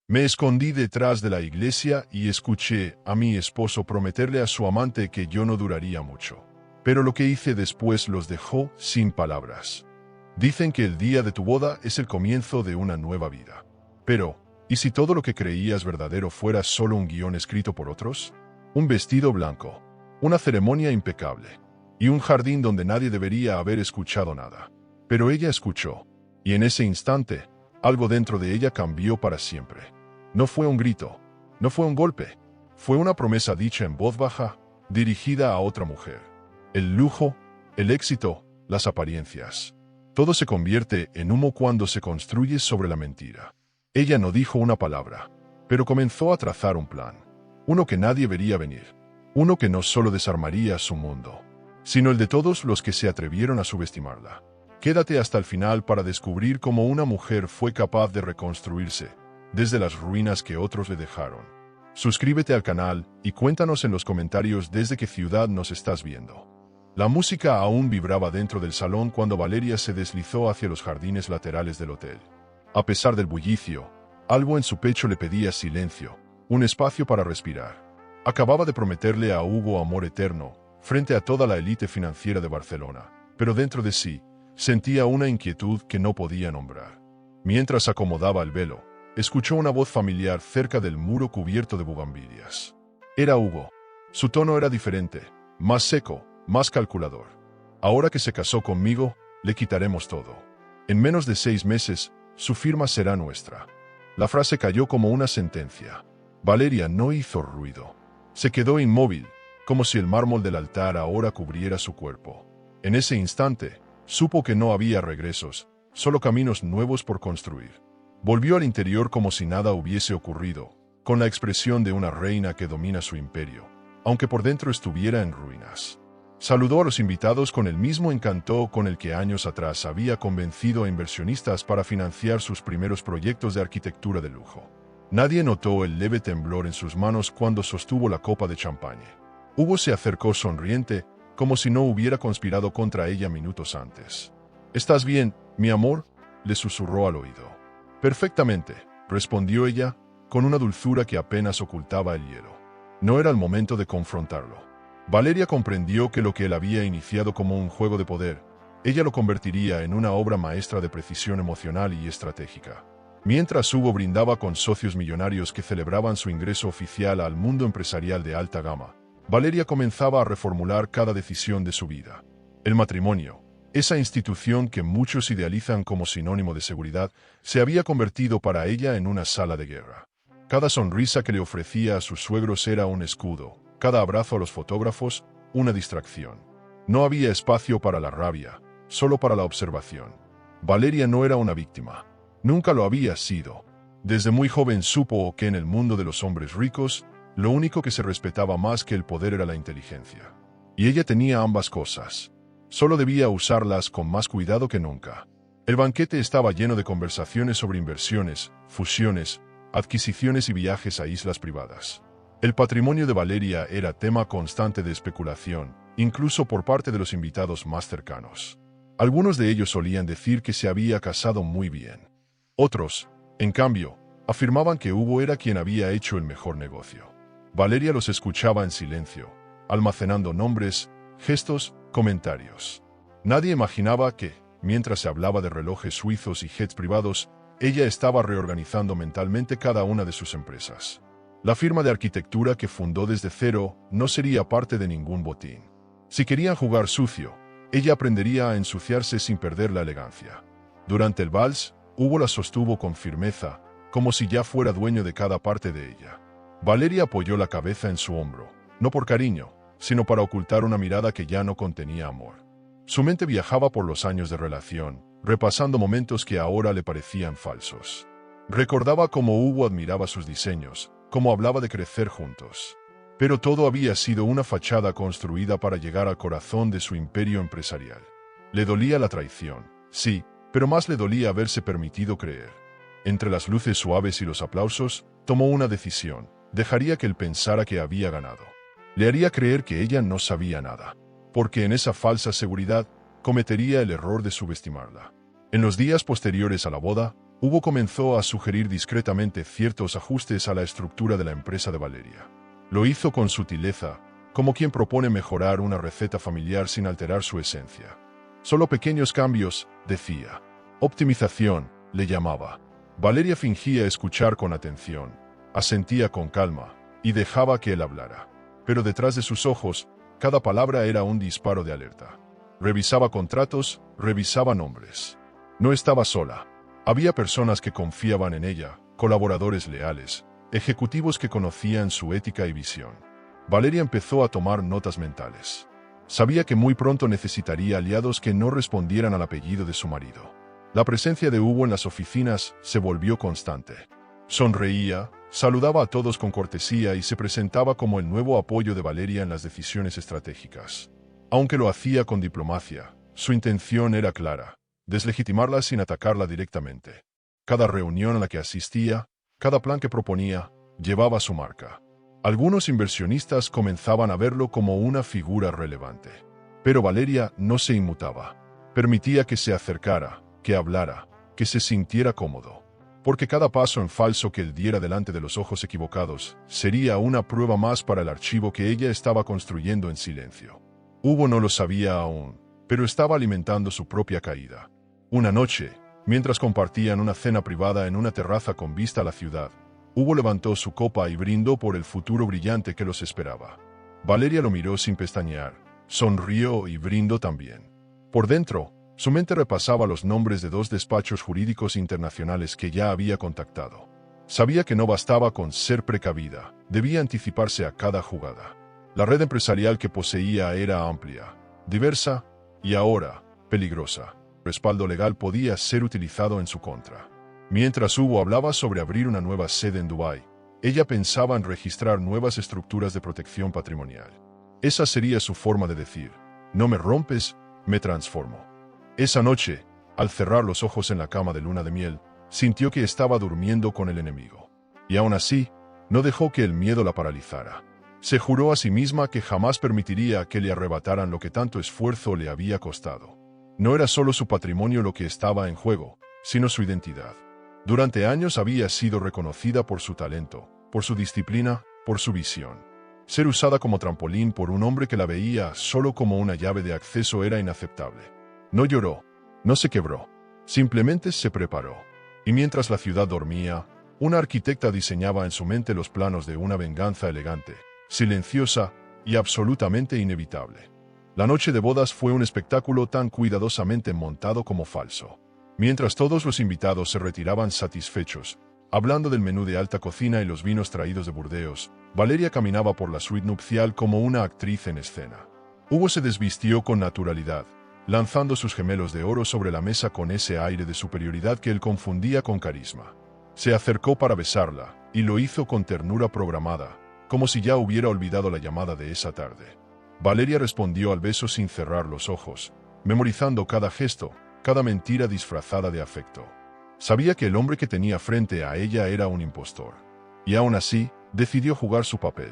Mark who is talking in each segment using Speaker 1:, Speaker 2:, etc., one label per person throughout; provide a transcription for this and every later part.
Speaker 1: Me escondí detrás de la iglesia y escuché a mi esposo prometerle a su amante que yo no duraría mucho. Pero lo que hice después los dejó sin palabras. Dicen que el día de tu boda es el comienzo de una nueva vida. Pero, ¿y si todo lo que creías verdadero fuera solo un guión escrito por otros? Un vestido blanco, una ceremonia impecable, y un jardín donde nadie debería haber escuchado nada. Pero ella escuchó, y en ese instante, algo dentro de ella cambió para siempre. No fue un grito, no fue un golpe, fue una promesa dicha en voz baja, dirigida a otra mujer. El lujo, el éxito, las apariencias. Todo se convierte en humo cuando se construye sobre la mentira. Ella no dijo una palabra, pero comenzó a trazar un plan. Uno que nadie vería venir. Uno que no solo desarmaría su mundo, sino el de todos los que se atrevieron a subestimarla. Quédate hasta el final para descubrir cómo una mujer fue capaz de reconstruirse desde las ruinas que otros le dejaron. Suscríbete al canal y cuéntanos en los comentarios desde qué ciudad nos estás viendo. La música aún vibraba dentro del salón cuando Valeria se deslizó hacia los jardines laterales del hotel. A pesar del bullicio, algo en su pecho le pedía silencio, un espacio para respirar. Acababa de prometerle a Hugo amor eterno, frente a toda la élite financiera de Barcelona, pero dentro de sí, sentía una inquietud que no podía nombrar. Mientras acomodaba el velo, escuchó una voz familiar cerca del muro cubierto de bugambilias. Era Hugo. Su tono era diferente, más seco, más calculador. Ahora que se casó conmigo, le quitaremos todo. En menos de 6 meses, su firma será nuestra. La frase cayó como una sentencia. Valeria no hizo ruido. Se quedó inmóvil, como si el mármol del altar ahora cubriera su cuerpo. En ese instante, supo que no había regresos, solo caminos nuevos por construir. Volvió al interior como si nada hubiese ocurrido, con la expresión de una reina que domina su imperio, aunque por dentro estuviera en ruinas. Saludó a los invitados con el mismo encanto con el que años atrás había convencido a inversionistas para financiar sus primeros proyectos de arquitectura de lujo. Nadie notó el leve temblor en sus manos cuando sostuvo la copa de champaña. Hugo se acercó sonriente, como si no hubiera conspirado contra ella minutos antes. «¿Estás bien, mi amor?», le susurró al oído. «Perfectamente», respondió ella, con una dulzura que apenas ocultaba el hielo. No era el momento de confrontarlo. Valeria comprendió que lo que él había iniciado como un juego de poder, ella lo convertiría en una obra maestra de precisión emocional y estratégica. Mientras Hugo brindaba con socios millonarios que celebraban su ingreso oficial al mundo empresarial de alta gama, Valeria comenzaba a reformular cada decisión de su vida. El matrimonio, esa institución que muchos idealizan como sinónimo de seguridad, se había convertido para ella en una sala de guerra. Cada sonrisa que le ofrecía a sus suegros era un escudo, cada abrazo a los fotógrafos, una distracción. No había espacio para la rabia, solo para la observación. Valeria no era una víctima. Nunca lo había sido. Desde muy joven supo que en el mundo de los hombres ricos, lo único que se respetaba más que el poder era la inteligencia. Y ella tenía ambas cosas. Solo debía usarlas con más cuidado que nunca. El banquete estaba lleno de conversaciones sobre inversiones, fusiones, adquisiciones y viajes a islas privadas. El patrimonio de Valeria era tema constante de especulación, incluso por parte de los invitados más cercanos. Algunos de ellos solían decir que se había casado muy bien. Otros, en cambio, afirmaban que Hugo era quien había hecho el mejor negocio. Valeria los escuchaba en silencio, almacenando nombres, gestos, comentarios. Nadie imaginaba que, mientras se hablaba de relojes suizos y jets privados, ella estaba reorganizando mentalmente cada una de sus empresas. La firma de arquitectura que fundó desde cero no sería parte de ningún botín. Si querían jugar sucio, ella aprendería a ensuciarse sin perder la elegancia. Durante el vals, Hugo la sostuvo con firmeza, como si ya fuera dueño de cada parte de ella. Valeria apoyó la cabeza en su hombro, no por cariño, sino para ocultar una mirada que ya no contenía amor. Su mente viajaba por los años de relación, repasando momentos que ahora le parecían falsos. Recordaba cómo Hugo admiraba sus diseños, cómo hablaba de crecer juntos. Pero todo había sido una fachada construida para llegar al corazón de su imperio empresarial. Le dolía la traición, sí, pero más le dolía haberse permitido creer. Entre las luces suaves y los aplausos, tomó una decisión. Dejaría que él pensara que había ganado. Le haría creer que ella no sabía nada, porque en esa falsa seguridad cometería el error de subestimarla. En los días posteriores a la boda, Hugo comenzó a sugerir discretamente ciertos ajustes a la estructura de la empresa de Valeria. Lo hizo con sutileza, como quien propone mejorar una receta familiar sin alterar su esencia. Solo pequeños cambios, decía. Optimización, le llamaba. Valeria fingía escuchar con atención, asentía con calma y dejaba que él hablara. Pero detrás de sus ojos, cada palabra era un disparo de alerta. Revisaba contratos, revisaba nombres. No estaba sola. Había personas que confiaban en ella, colaboradores leales, ejecutivos que conocían su ética y visión. Valeria empezó a tomar notas mentales. Sabía que muy pronto necesitaría aliados que no respondieran al apellido de su marido. La presencia de Hugo en las oficinas se volvió constante. Sonreía, saludaba a todos con cortesía y se presentaba como el nuevo apoyo de Valeria en las decisiones estratégicas. Aunque lo hacía con diplomacia, su intención era clara: deslegitimarla sin atacarla directamente. Cada reunión a la que asistía, cada plan que proponía, llevaba su marca. Algunos inversionistas comenzaban a verlo como una figura relevante. Pero Valeria no se inmutaba. Permitía que se acercara, que hablara, que se sintiera cómodo. Porque cada paso en falso que él diera delante de los ojos equivocados sería una prueba más para el archivo que ella estaba construyendo en silencio. Hugo no lo sabía aún, pero estaba alimentando su propia caída. Una noche, mientras compartían una cena privada en una terraza con vista a la ciudad, Hugo levantó su copa y brindó por el futuro brillante que los esperaba. Valeria lo miró sin pestañear, sonrió y brindó también. Por dentro, su mente repasaba los nombres de 2 despachos jurídicos internacionales que ya había contactado. Sabía que no bastaba con ser precavida, debía anticiparse a cada jugada. La red empresarial que poseía era amplia, diversa y ahora peligrosa. El respaldo legal podía ser utilizado en su contra. Mientras Hugo hablaba sobre abrir una nueva sede en Dubái, ella pensaba en registrar nuevas estructuras de protección patrimonial. Esa sería su forma de decir: no me rompes, me transformo. Esa noche, al cerrar los ojos en la cama de luna de miel, sintió que estaba durmiendo con el enemigo. Y aún así, no dejó que el miedo la paralizara. Se juró a sí misma que jamás permitiría que le arrebataran lo que tanto esfuerzo le había costado. No era solo su patrimonio lo que estaba en juego, sino su identidad. Durante años había sido reconocida por su talento, por su disciplina, por su visión. Ser usada como trampolín por un hombre que la veía solo como una llave de acceso era inaceptable. No lloró, no se quebró, simplemente se preparó. Y mientras la ciudad dormía, una arquitecta diseñaba en su mente los planos de una venganza elegante, silenciosa y absolutamente inevitable. La noche de bodas fue un espectáculo tan cuidadosamente montado como falso. Mientras todos los invitados se retiraban satisfechos, hablando del menú de alta cocina y los vinos traídos de Burdeos, Valeria caminaba por la suite nupcial como una actriz en escena. Hugo se desvistió con naturalidad, lanzando sus gemelos de oro sobre la mesa con ese aire de superioridad que él confundía con carisma. Se acercó para besarla, y lo hizo con ternura programada, como si ya hubiera olvidado la llamada de esa tarde. Valeria respondió al beso sin cerrar los ojos, memorizando cada gesto, cada mentira disfrazada de afecto. Sabía que el hombre que tenía frente a ella era un impostor. Y aún así, decidió jugar su papel.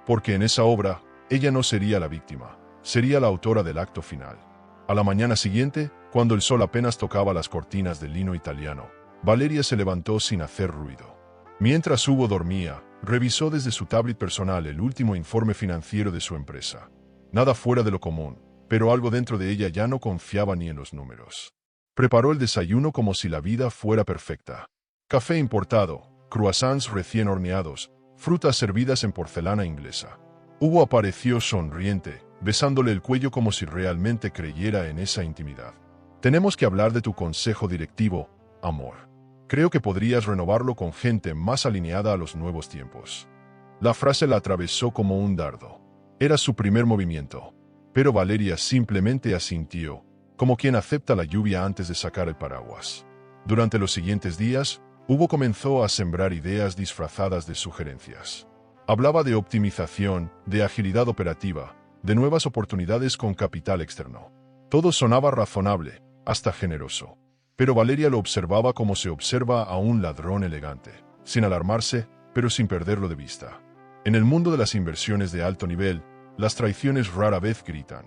Speaker 1: Porque en esa obra, ella no sería la víctima, sería la autora del acto final. A la mañana siguiente, cuando el sol apenas tocaba las cortinas de lino italiano, Valeria se levantó sin hacer ruido. Mientras Hugo dormía, revisó desde su tablet personal el último informe financiero de su empresa. Nada fuera de lo común, pero algo dentro de ella ya no confiaba ni en los números. Preparó el desayuno como si la vida fuera perfecta. Café importado, croissants recién horneados, frutas servidas en porcelana inglesa. Hugo apareció sonriente, besándole el cuello como si realmente creyera en esa intimidad. Tenemos que hablar de tu consejo directivo, amor. Creo que podrías renovarlo con gente más alineada a los nuevos tiempos. La frase la atravesó como un dardo. Era su primer movimiento, pero Valeria simplemente asintió, como quien acepta la lluvia antes de sacar el paraguas. Durante los siguientes días, Hugo comenzó a sembrar ideas disfrazadas de sugerencias. Hablaba de optimización, de agilidad operativa, de nuevas oportunidades con capital externo. Todo sonaba razonable, hasta generoso. Pero Valeria lo observaba como se observa a un ladrón elegante, sin alarmarse, pero sin perderlo de vista. En el mundo de las inversiones de alto nivel, las traiciones rara vez gritan.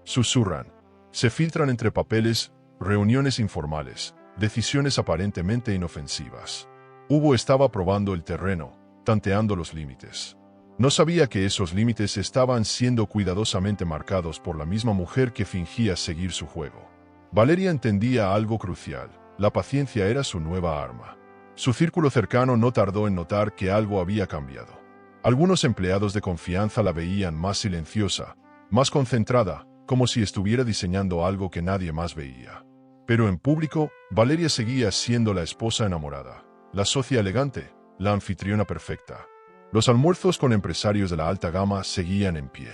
Speaker 1: Susurran. Se filtran entre papeles, reuniones informales, decisiones aparentemente inofensivas. Hugo estaba probando el terreno, tanteando los límites. No sabía que esos límites estaban siendo cuidadosamente marcados por la misma mujer que fingía seguir su juego. Valeria entendía algo crucial: la paciencia era su nueva arma. Su círculo cercano no tardó en notar que algo había cambiado. Algunos empleados de confianza la veían más silenciosa, más concentrada, como si estuviera diseñando algo que nadie más veía. Pero en público, Valeria seguía siendo la esposa enamorada, la socia elegante, la anfitriona perfecta. Los almuerzos con empresarios de la alta gama seguían en pie.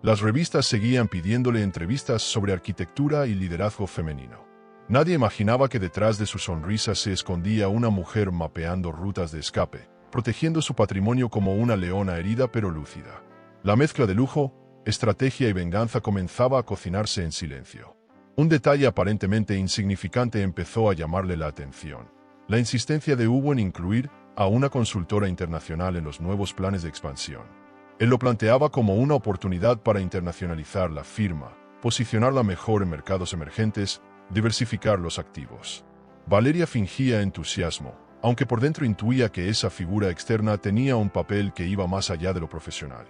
Speaker 1: Las revistas seguían pidiéndole entrevistas sobre arquitectura y liderazgo femenino. Nadie imaginaba que detrás de su sonrisa se escondía una mujer mapeando rutas de escape, protegiendo su patrimonio como una leona herida pero lúcida. La mezcla de lujo, estrategia y venganza comenzaba a cocinarse en silencio. Un detalle aparentemente insignificante empezó a llamarle la atención: la insistencia de Hugo en incluir a una consultora internacional en los nuevos planes de expansión. Él lo planteaba como una oportunidad para internacionalizar la firma, posicionarla mejor en mercados emergentes, diversificar los activos. Valeria fingía entusiasmo, aunque por dentro intuía que esa figura externa tenía un papel que iba más allá de lo profesional.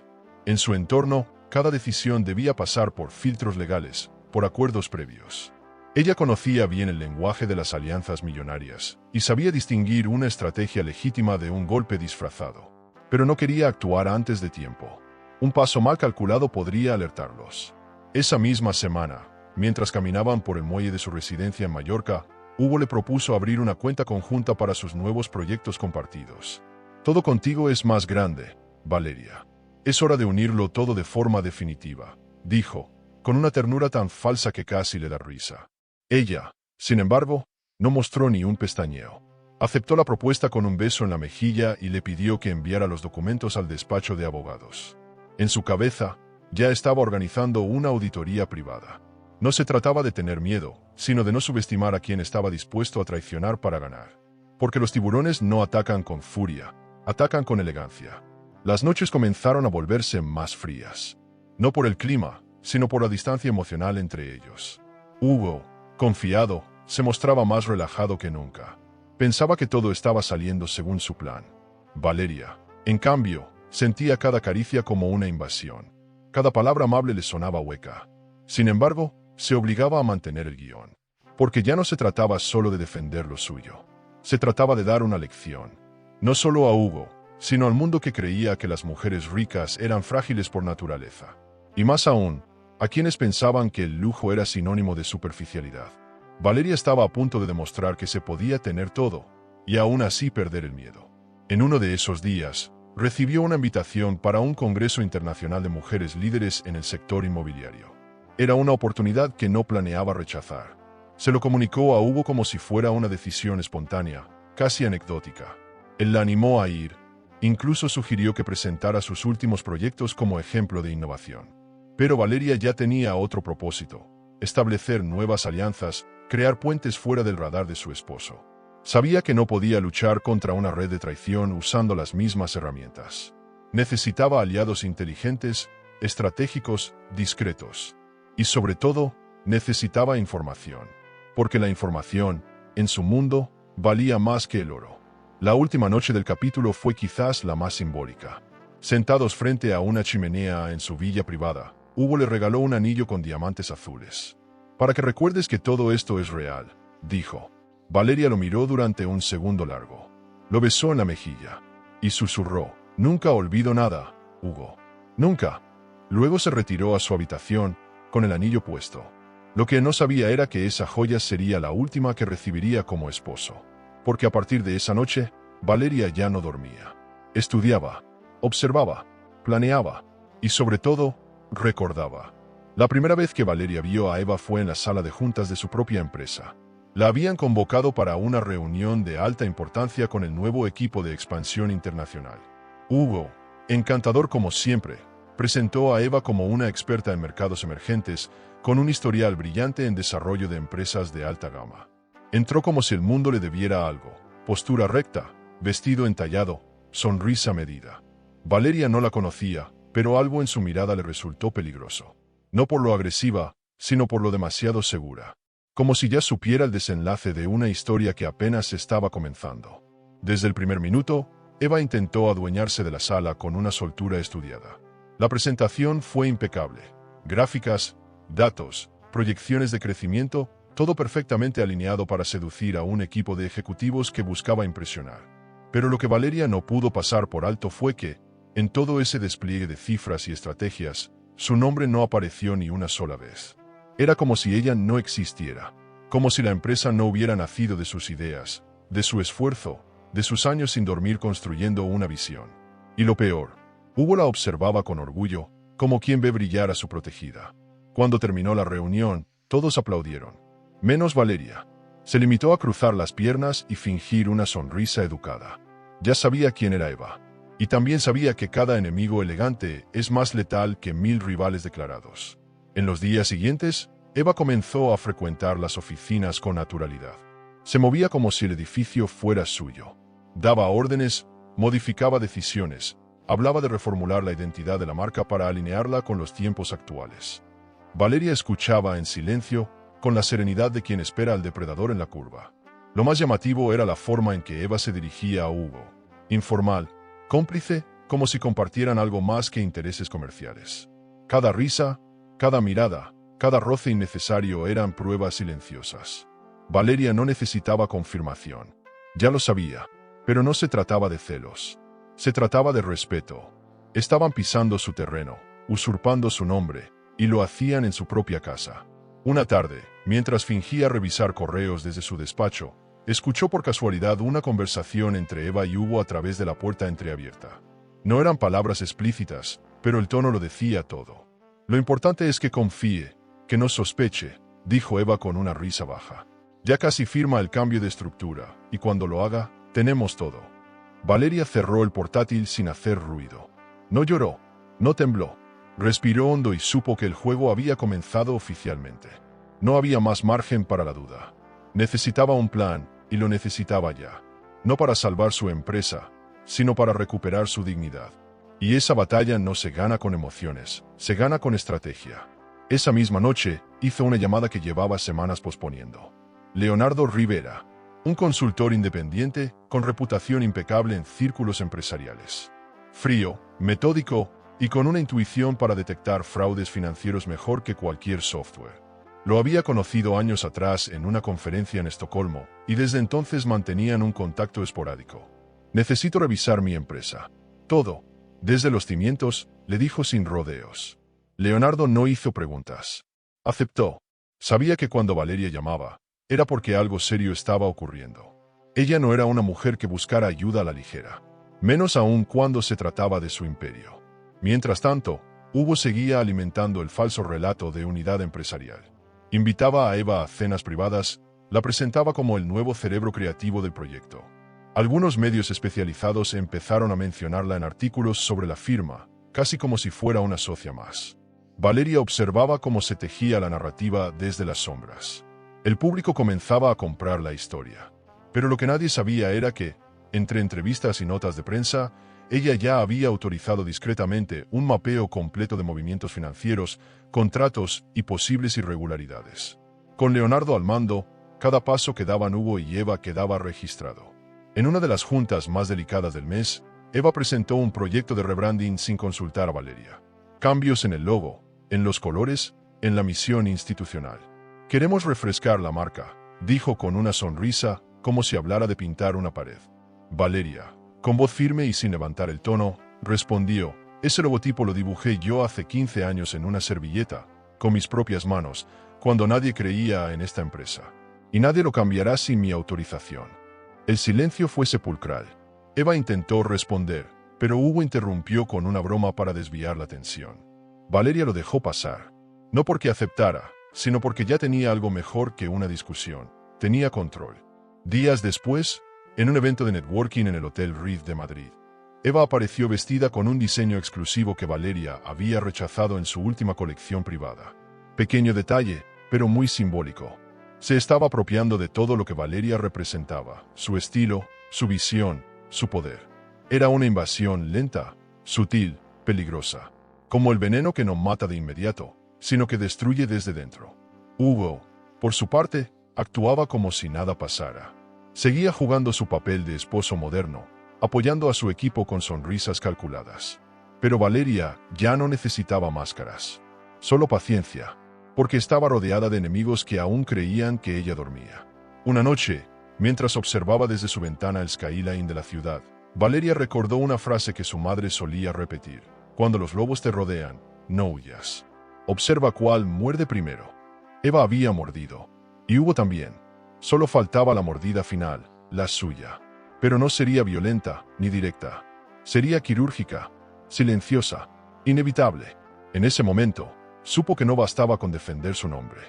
Speaker 1: En su entorno, cada decisión debía pasar por filtros legales, por acuerdos previos. Ella conocía bien el lenguaje de las alianzas millonarias y sabía distinguir una estrategia legítima de un golpe disfrazado. Pero no quería actuar antes de tiempo. Un paso mal calculado podría alertarlos. Esa misma semana, mientras caminaban por el muelle de su residencia en Mallorca, Hugo le propuso abrir una cuenta conjunta para sus nuevos proyectos compartidos. Todo contigo es más grande, Valeria. Es hora de unirlo todo de forma definitiva, dijo, con una ternura tan falsa que casi le da risa. Ella, sin embargo, no mostró ni un pestañeo. Aceptó la propuesta con un beso en la mejilla y le pidió que enviara los documentos al despacho de abogados. En su cabeza, ya estaba organizando una auditoría privada. No se trataba de tener miedo, sino de no subestimar a quien estaba dispuesto a traicionar para ganar. Porque los tiburones no atacan con furia, atacan con elegancia. Las noches comenzaron a volverse más frías. No por el clima, sino por la distancia emocional entre ellos. Hugo, confiado, se mostraba más relajado que nunca. Pensaba que todo estaba saliendo según su plan. Valeria, en cambio, sentía cada caricia como una invasión. Cada palabra amable le sonaba hueca. Sin embargo, se obligaba a mantener el guión. Porque ya no se trataba solo de defender lo suyo. Se trataba de dar una lección. No solo a Hugo, sino al mundo que creía que las mujeres ricas eran frágiles por naturaleza. Y más aún, a quienes pensaban que el lujo era sinónimo de superficialidad. Valeria estaba a punto de demostrar que se podía tener todo, y aún así perder el miedo. En uno de esos días, recibió una invitación para un congreso internacional de mujeres líderes en el sector inmobiliario. Era una oportunidad que no planeaba rechazar. Se lo comunicó a Hugo como si fuera una decisión espontánea, casi anecdótica. Él la animó a ir, incluso sugirió que presentara sus últimos proyectos como ejemplo de innovación. Pero Valeria ya tenía otro propósito: establecer nuevas alianzas, crear puentes fuera del radar de su esposo. Sabía que no podía luchar contra una red de traición usando las mismas herramientas. Necesitaba aliados inteligentes, estratégicos, discretos. Y sobre todo, necesitaba información. Porque la información, en su mundo, valía más que el oro. La última noche del capítulo fue quizás la más simbólica. Sentados frente a una chimenea en su villa privada, Hugo le regaló un anillo con diamantes azules. Para que recuerdes que todo esto es real, dijo. Valeria lo miró durante un segundo largo. Lo besó en la mejilla. Y susurró: nunca olvido nada, Hugo. Nunca. Luego se retiró a su habitación, con el anillo puesto. Lo que no sabía era que esa joya sería la última que recibiría como esposo. Porque a partir de esa noche, Valeria ya no dormía. Estudiaba, observaba, planeaba y sobre todo, recordaba. La primera vez que Valeria vio a Eva fue en la sala de juntas de su propia empresa. La habían convocado para una reunión de alta importancia con el nuevo equipo de expansión internacional. Hugo, encantador como siempre, presentó a Eva como una experta en mercados emergentes, con un historial brillante en desarrollo de empresas de alta gama. Entró como si el mundo le debiera algo: postura recta, vestido entallado, sonrisa medida. Valeria no la conocía, pero algo en su mirada le resultó peligroso. No por lo agresiva, sino por lo demasiado segura. como si ya supiera el desenlace de una historia que apenas estaba comenzando. Desde el primer minuto, Eva intentó adueñarse de la sala con una soltura estudiada. La presentación fue impecable. Gráficas, datos, proyecciones de crecimiento, todo perfectamente alineado para seducir a un equipo de ejecutivos que buscaba impresionar. Pero lo que Valeria no pudo pasar por alto fue que, en todo ese despliegue de cifras y estrategias, su nombre no apareció ni una sola vez. Era como si ella no existiera, como si la empresa no hubiera nacido de sus ideas, de su esfuerzo, de sus años sin dormir construyendo una visión. Y lo peor, Hugo la observaba con orgullo, como quien ve brillar a su protegida. Cuando terminó la reunión, todos aplaudieron. Menos Valeria. Se limitó a cruzar las piernas y fingir una sonrisa educada. Ya sabía quién era Eva. Y también sabía que cada enemigo elegante es más letal que 1000 rivales declarados. En los días siguientes, Eva comenzó a frecuentar las oficinas con naturalidad. Se movía como si el edificio fuera suyo. Daba órdenes, modificaba decisiones, hablaba de reformular la identidad de la marca para alinearla con los tiempos actuales. Valeria escuchaba en silencio, con la serenidad de quien espera al depredador en la curva. Lo más llamativo era la forma en que Eva se dirigía a Hugo. Informal, cómplice, como si compartieran algo más que intereses comerciales. Cada risa, cada mirada, cada roce innecesario eran pruebas silenciosas. Valeria no necesitaba confirmación. Ya lo sabía, pero no se trataba de celos. Se trataba de respeto. Estaban pisando su terreno, usurpando su nombre, y lo hacían en su propia casa. Una tarde, mientras fingía revisar correos desde su despacho, escuchó por casualidad una conversación entre Eva y Hugo a través de la puerta entreabierta. No eran palabras explícitas, pero el tono lo decía todo. Lo importante es que confíe, que no sospeche, dijo Eva con una risa baja. Ya casi firma el cambio de estructura, y cuando lo haga, tenemos todo. Valeria cerró el portátil sin hacer ruido. No lloró, no tembló. Respiró hondo y supo que el juego había comenzado oficialmente. No había más margen para la duda. Necesitaba un plan, y lo necesitaba ya. No para salvar su empresa, sino para recuperar su dignidad. Y esa batalla no se gana con emociones, se gana con estrategia. Esa misma noche, hizo una llamada que llevaba semanas posponiendo. Leonardo Rivera, un consultor independiente con reputación impecable en círculos empresariales. Frío, metódico y con una intuición para detectar fraudes financieros mejor que cualquier software. Lo había conocido años atrás en una conferencia en Estocolmo y desde entonces mantenían un contacto esporádico. Necesito revisar mi empresa. Todo, desde los cimientos, le dijo sin rodeos. Leonardo no hizo preguntas. Aceptó. Sabía que cuando Valeria llamaba, era porque algo serio estaba ocurriendo. Ella no era una mujer que buscara ayuda a la ligera, menos aún cuando se trataba de su imperio. Mientras tanto, Hugo seguía alimentando el falso relato de unidad empresarial. Invitaba a Eva a cenas privadas, la presentaba como el nuevo cerebro creativo del proyecto. Algunos medios especializados empezaron a mencionarla en artículos sobre la firma, casi como si fuera una socia más. Valeria observaba cómo se tejía la narrativa desde las sombras. El público comenzaba a comprar la historia. Pero lo que nadie sabía era que, entre entrevistas y notas de prensa, ella ya había autorizado discretamente un mapeo completo de movimientos financieros, contratos y posibles irregularidades. Con Leonardo al mando, cada paso que daban Hugo y Eva quedaba registrado. En una de las juntas más delicadas del mes, Eva presentó un proyecto de rebranding sin consultar a Valeria. Cambios en el logo, en los colores, en la misión institucional. Queremos refrescar la marca, dijo con una sonrisa, como si hablara de pintar una pared. Valeria, con voz firme y sin levantar el tono, respondió: ese logotipo lo dibujé yo hace 15 años en una servilleta, con mis propias manos, cuando nadie creía en esta empresa. Y nadie lo cambiará sin mi autorización. El silencio fue sepulcral. Eva intentó responder, pero Hugo interrumpió con una broma para desviar la atención. Valeria lo dejó pasar. No porque aceptara, sino porque ya tenía algo mejor que una discusión. Tenía control. Días después, en un evento de networking en el Hotel Ritz de Madrid, Eva apareció vestida con un diseño exclusivo que Valeria había rechazado en su última colección privada. Pequeño detalle, pero muy simbólico. Se estaba apropiando de todo lo que Valeria representaba, su estilo, su visión, su poder. Era una invasión lenta, sutil, peligrosa, como el veneno que no mata de inmediato, sino que destruye desde dentro. Hugo, Por su parte, actuaba como si nada pasara. Seguía jugando su papel de esposo moderno, apoyando a su equipo con sonrisas calculadas. Pero Valeria ya no necesitaba máscaras. Solo paciencia, porque estaba rodeada de enemigos que aún creían que ella dormía. Una noche, mientras observaba desde su ventana el skyline de la ciudad, Valeria recordó una frase que su madre solía repetir: cuando los lobos te rodean, no huyas. Observa cuál muerde primero. Eva había mordido. Y Hugo también. Solo faltaba la mordida final, la suya. Pero no sería violenta ni directa. Sería quirúrgica, silenciosa, inevitable. En ese momento, supo que no bastaba con defender su nombre.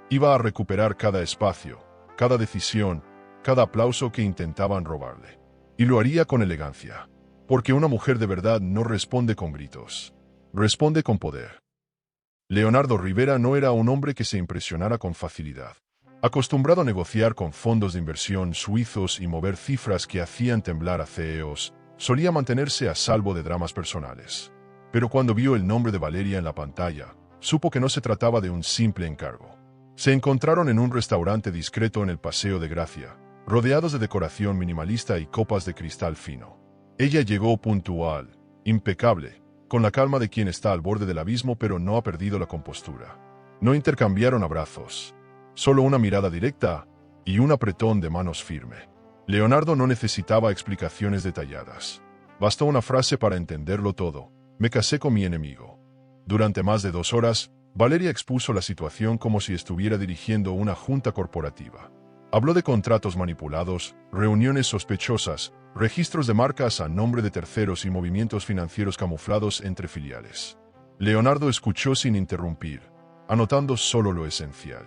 Speaker 1: Iba a recuperar cada espacio, cada decisión, cada aplauso que intentaban robarle. Y lo haría con elegancia. Porque una mujer de verdad no responde con gritos. Responde con poder. Leonardo Rivera no era un hombre que se impresionara con facilidad. Acostumbrado a negociar con fondos de inversión suizos y mover cifras que hacían temblar a CEOs, solía mantenerse a salvo de dramas personales. Pero cuando vio el nombre de Valeria en la pantalla, supo que no se trataba de un simple encargo. Se encontraron en un restaurante discreto en el Paseo de Gracia, rodeados de decoración minimalista y copas de cristal fino. Ella llegó puntual, impecable, con la calma de quien está al borde del abismo pero no ha perdido la compostura. No intercambiaron abrazos. Solo una mirada directa y un apretón de manos firme. Leonardo no necesitaba explicaciones detalladas. Bastó una frase para entenderlo todo: me casé con mi enemigo. Durante más de 2 horas, Valeria expuso la situación como si estuviera dirigiendo una junta corporativa. Habló de contratos manipulados, reuniones sospechosas, registros de marcas a nombre de terceros y movimientos financieros camuflados entre filiales. Leonardo escuchó sin interrumpir, anotando solo lo esencial.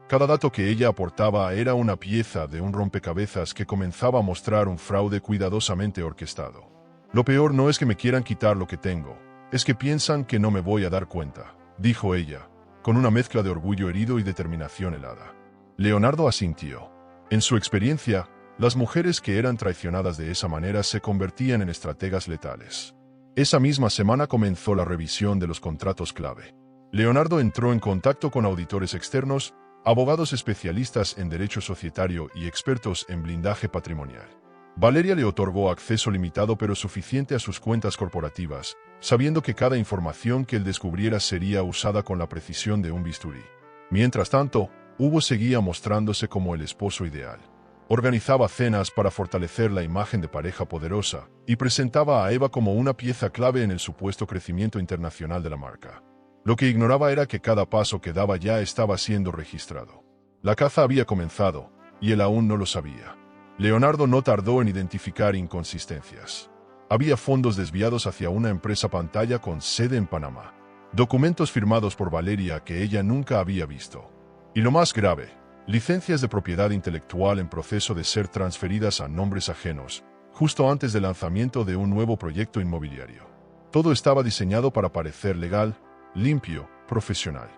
Speaker 1: Cada dato que ella aportaba era una pieza de un rompecabezas que comenzaba a mostrar un fraude cuidadosamente orquestado. Lo peor no es que me quieran quitar lo que tengo, es que piensan que no me voy a dar cuenta, dijo ella, con una mezcla de orgullo herido y determinación helada. Leonardo asintió. En su experiencia, las mujeres que eran traicionadas de esa manera se convertían en estrategas letales. Esa misma semana comenzó la revisión de los contratos clave. Leonardo entró en contacto con auditores externos, abogados especialistas en derecho societario y expertos en blindaje patrimonial. Valeria le otorgó acceso limitado pero suficiente a sus cuentas corporativas, sabiendo que cada información que él descubriera sería usada con la precisión de un bisturí. Mientras tanto, Hugo seguía mostrándose como el esposo ideal. Organizaba cenas para fortalecer la imagen de pareja poderosa y presentaba a Eva como una pieza clave en el supuesto crecimiento internacional de la marca. Lo que ignoraba era que cada paso que daba ya estaba siendo registrado. La caza había comenzado, y él aún no lo sabía. Leonardo no tardó en identificar inconsistencias. Había fondos desviados hacia una empresa pantalla con sede en Panamá. Documentos firmados por Valeria que ella nunca había visto. Y lo más grave, licencias de propiedad intelectual en proceso de ser transferidas a nombres ajenos, justo antes del lanzamiento de un nuevo proyecto inmobiliario. Todo estaba diseñado para parecer legal, limpio, profesional.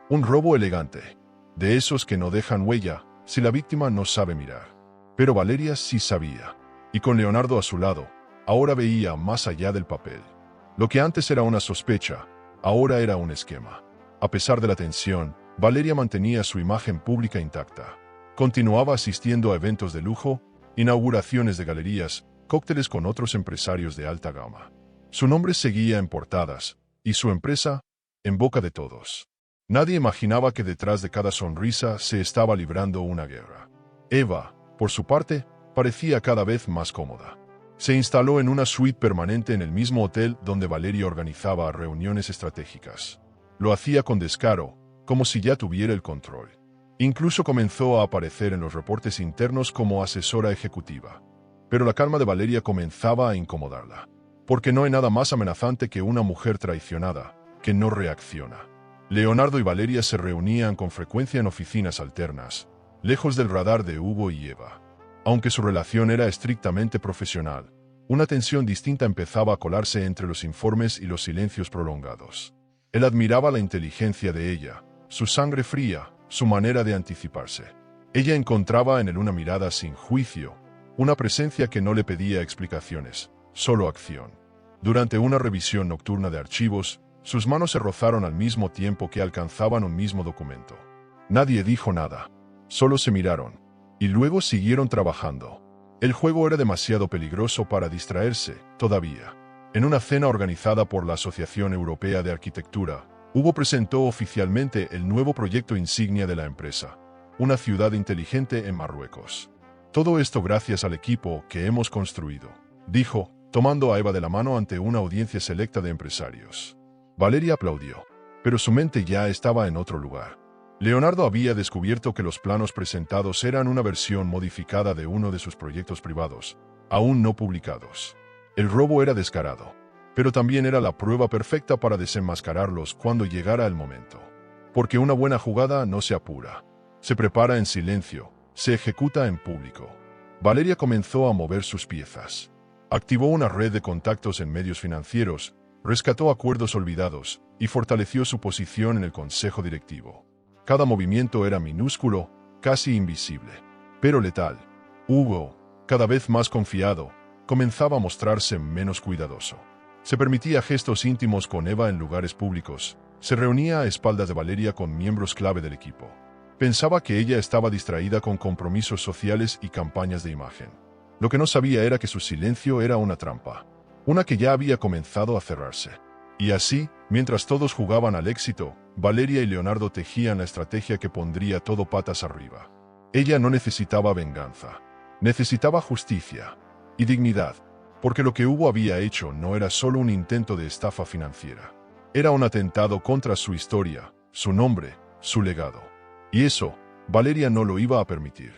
Speaker 1: Un robo elegante. De esos que no dejan huella si la víctima no sabe mirar. Pero Valeria sí sabía. Y con Leonardo a su lado, ahora veía más allá del papel. Lo que antes era una sospecha, ahora era un esquema. A pesar de la tensión, Valeria mantenía su imagen pública intacta. Continuaba asistiendo a eventos de lujo, inauguraciones de galerías, cócteles con otros empresarios de alta gama. Su nombre seguía en portadas, y su empresa, en boca de todos. Nadie imaginaba que detrás de cada sonrisa se estaba librando una guerra. Eva, por su parte, parecía cada vez más cómoda. Se instaló en una suite permanente en el mismo hotel donde Valeria organizaba reuniones estratégicas. Lo hacía con descaro, como si ya tuviera el control. Incluso comenzó a aparecer en los reportes internos como asesora ejecutiva. Pero la calma de Valeria comenzaba a incomodarla. Porque no hay nada más amenazante que una mujer traicionada, que no reacciona. Leonardo y Valeria se reunían con frecuencia en oficinas alternas, lejos del radar de Hugo y Eva. Aunque su relación era estrictamente profesional, una tensión distinta empezaba a colarse entre los informes y los silencios prolongados. Él admiraba la inteligencia de ella, su sangre fría, su manera de anticiparse. Ella encontraba en él una mirada sin juicio, una presencia que no le pedía explicaciones, solo acción. Durante una revisión nocturna de archivos, sus manos se rozaron al mismo tiempo que alcanzaban un mismo documento. Nadie dijo nada. Solo se miraron. Y luego siguieron trabajando. El juego era demasiado peligroso para distraerse, todavía. En una cena organizada por la Asociación Europea de Arquitectura, Hugo presentó oficialmente el nuevo proyecto insignia de la empresa, una ciudad inteligente en Marruecos. Todo esto gracias al equipo que hemos construido, dijo, tomando a Eva de la mano ante una audiencia selecta de empresarios. Valeria aplaudió, pero su mente ya estaba en otro lugar. Leonardo había descubierto que los planos presentados eran una versión modificada de uno de sus proyectos privados, aún no publicados. El robo era descarado, pero también era la prueba perfecta para desenmascararlos cuando llegara el momento. Porque una buena jugada no se apura. Se prepara en silencio, se ejecuta en público. Valeria comenzó a mover sus piezas. Activó una red de contactos en medios financieros, rescató acuerdos olvidados y fortaleció su posición en el consejo directivo. Cada movimiento era minúsculo, casi invisible, pero letal. Hugo, cada vez más confiado, comenzaba a mostrarse menos cuidadoso. Se permitía gestos íntimos con Eva en lugares públicos, se reunía a espaldas de Valeria con miembros clave del equipo. Pensaba que ella estaba distraída con compromisos sociales y campañas de imagen. Lo que no sabía era que su silencio era una trampa, una que ya había comenzado a cerrarse. Y así, mientras todos jugaban al éxito, Valeria y Leonardo tejían la estrategia que pondría todo patas arriba. Ella no necesitaba venganza, necesitaba justicia y dignidad, porque lo que Hugo había hecho no era solo un intento de estafa financiera. Era un atentado contra su historia, su nombre, su legado. Y eso, Valeria no lo iba a permitir.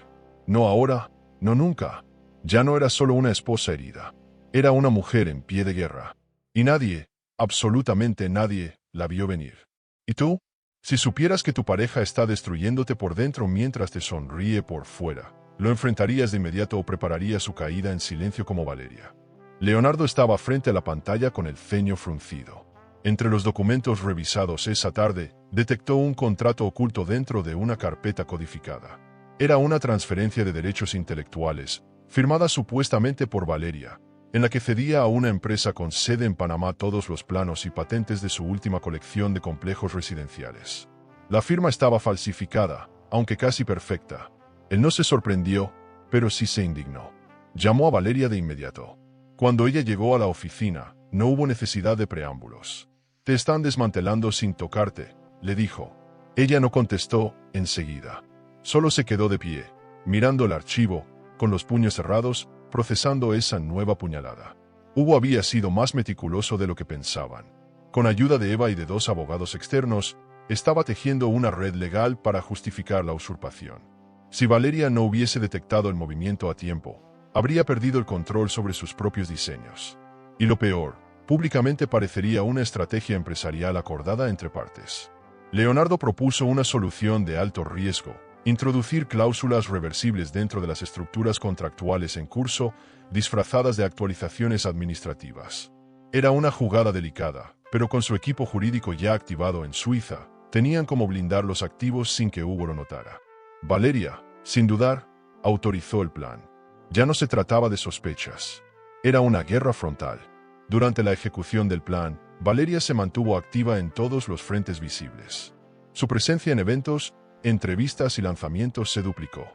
Speaker 1: No ahora, no nunca. Ya no era solo una esposa herida. Era una mujer en pie de guerra. Y nadie, absolutamente nadie, la vio venir. ¿Y tú? Si supieras que tu pareja está destruyéndote por dentro mientras te sonríe por fuera, ¿lo enfrentarías de inmediato o prepararías su caída en silencio como Valeria? Leonardo estaba frente a la pantalla con el ceño fruncido. Entre los documentos revisados esa tarde, detectó un contrato oculto dentro de una carpeta codificada. Era una transferencia de derechos intelectuales, firmada supuestamente por Valeria, en la que cedía a una empresa con sede en Panamá todos los planos y patentes de su última colección de complejos residenciales. La firma estaba falsificada, aunque casi perfecta. Él no se sorprendió, pero sí se indignó. Llamó a Valeria de inmediato. Cuando ella llegó a la oficina, no hubo necesidad de preámbulos. «Te están desmantelando sin tocarte», le dijo. Ella no contestó enseguida. Solo se quedó de pie, mirando el archivo, con los puños cerrados, procesando esa nueva puñalada. Hugo había sido más meticuloso de lo que pensaban. Con ayuda de Eva y de 2 abogados externos, estaba tejiendo una red legal para justificar la usurpación. Si Valeria no hubiese detectado el movimiento a tiempo, habría perdido el control sobre sus propios diseños. Y lo peor, públicamente parecería una estrategia empresarial acordada entre partes. Leonardo propuso una solución de alto riesgo: introducir cláusulas reversibles dentro de las estructuras contractuales en curso, disfrazadas de actualizaciones administrativas. Era una jugada delicada, pero con su equipo jurídico ya activado en Suiza, tenían como blindar los activos sin que Hugo lo notara. Valeria, sin dudar, autorizó el plan. Ya no se trataba de sospechas. Era una guerra frontal. Durante la ejecución del plan, Valeria se mantuvo activa en todos los frentes visibles. Su presencia en eventos, entrevistas y lanzamientos se duplicó.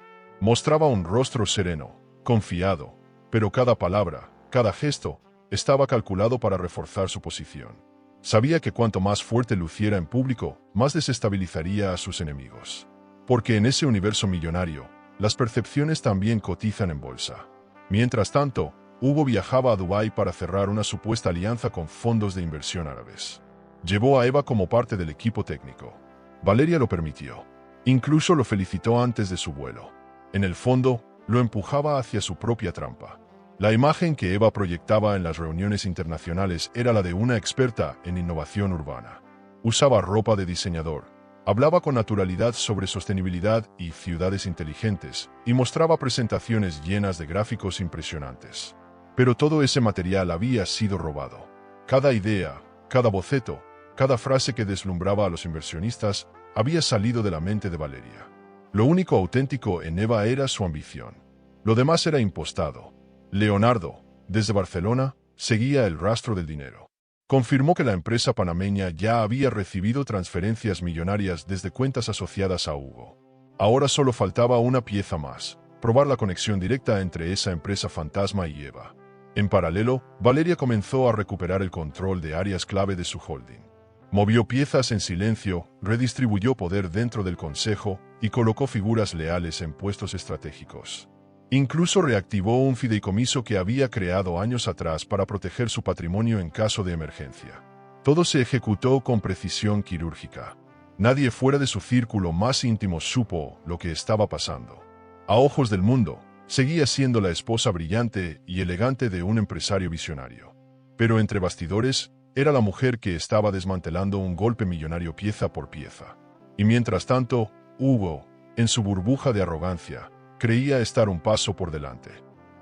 Speaker 1: Mostraba un rostro sereno, confiado, pero cada palabra, cada gesto, estaba calculado para reforzar su posición. Sabía que cuanto más fuerte luciera en público, más desestabilizaría a sus enemigos. Porque en ese universo millonario, las percepciones también cotizan en bolsa. Mientras tanto, Hugo viajaba a Dubái para cerrar una supuesta alianza con fondos de inversión árabes. Llevó a Eva como parte del equipo técnico. Valeria lo permitió. Incluso lo felicitó antes de su vuelo. En el fondo, lo empujaba hacia su propia trampa. La imagen que Eva proyectaba en las reuniones internacionales era la de una experta en innovación urbana. Usaba ropa de diseñador, hablaba con naturalidad sobre sostenibilidad y ciudades inteligentes, y mostraba presentaciones llenas de gráficos impresionantes. Pero todo ese material había sido robado. Cada idea, cada boceto, cada frase que deslumbraba a los inversionistas había salido de la mente de Valeria. Lo único auténtico en Eva era su ambición. Lo demás era impostado. Leonardo, desde Barcelona, seguía el rastro del dinero. Confirmó que la empresa panameña ya había recibido transferencias millonarias desde cuentas asociadas a Hugo. Ahora solo faltaba una pieza más, probar la conexión directa entre esa empresa fantasma y Eva. En paralelo, Valeria comenzó a recuperar el control de áreas clave de su holding. Movió piezas en silencio, redistribuyó poder dentro del consejo y colocó figuras leales en puestos estratégicos. Incluso reactivó un fideicomiso que había creado años atrás para proteger su patrimonio en caso de emergencia. Todo se ejecutó con precisión quirúrgica. Nadie fuera de su círculo más íntimo supo lo que estaba pasando. A ojos del mundo, seguía siendo la esposa brillante y elegante de un empresario visionario. Pero entre bastidores, era la mujer que estaba desmantelando un golpe millonario pieza por pieza. Y mientras tanto, Hugo, en su burbuja de arrogancia, creía estar un paso por delante.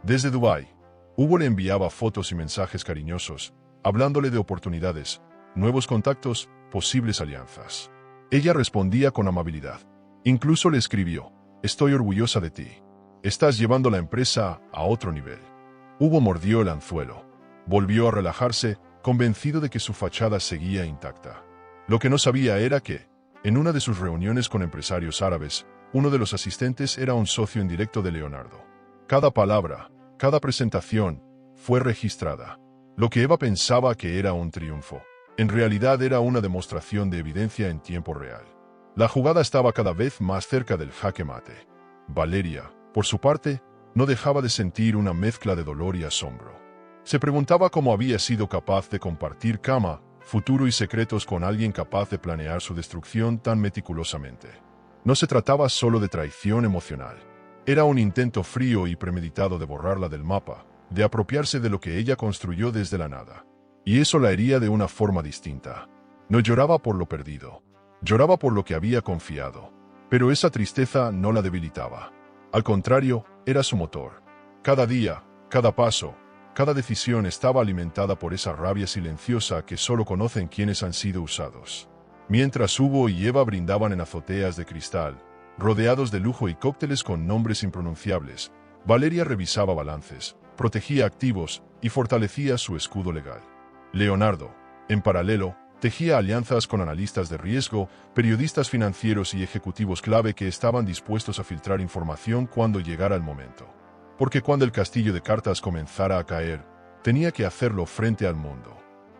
Speaker 1: Desde Dubái, Hugo le enviaba fotos y mensajes cariñosos, hablándole de oportunidades, nuevos contactos, posibles alianzas. Ella respondía con amabilidad. Incluso le escribió: «Estoy orgullosa de ti. Estás llevando la empresa a otro nivel». Hugo mordió el anzuelo. Volvió a relajarse, convencido de que su fachada seguía intacta. Lo que no sabía era que, en una de sus reuniones con empresarios árabes, uno de los asistentes era un socio indirecto de Leonardo. Cada palabra, cada presentación, fue registrada. Lo que Eva pensaba que era un triunfo, en realidad era una demostración de evidencia en tiempo real. La jugada estaba cada vez más cerca del jaque mate. Valeria, por su parte, no dejaba de sentir una mezcla de dolor y asombro. Se preguntaba cómo había sido capaz de compartir cama, futuro y secretos con alguien capaz de planear su destrucción tan meticulosamente. No se trataba solo de traición emocional. Era un intento frío y premeditado de borrarla del mapa, de apropiarse de lo que ella construyó desde la nada. Y eso la hería de una forma distinta. No lloraba por lo perdido. Lloraba por lo que había confiado. Pero esa tristeza no la debilitaba. Al contrario, era su motor. Cada día, cada paso, cada decisión estaba alimentada por esa rabia silenciosa que solo conocen quienes han sido usados. Mientras Hugo y Eva brindaban en azoteas de cristal, rodeados de lujo y cócteles con nombres impronunciables, Valeria revisaba balances, protegía activos y fortalecía su escudo legal. Leonardo, en paralelo, tejía alianzas con analistas de riesgo, periodistas financieros y ejecutivos clave que estaban dispuestos a filtrar información cuando llegara el momento. Porque cuando el castillo de cartas comenzara a caer, tenía que hacerlo frente al mundo.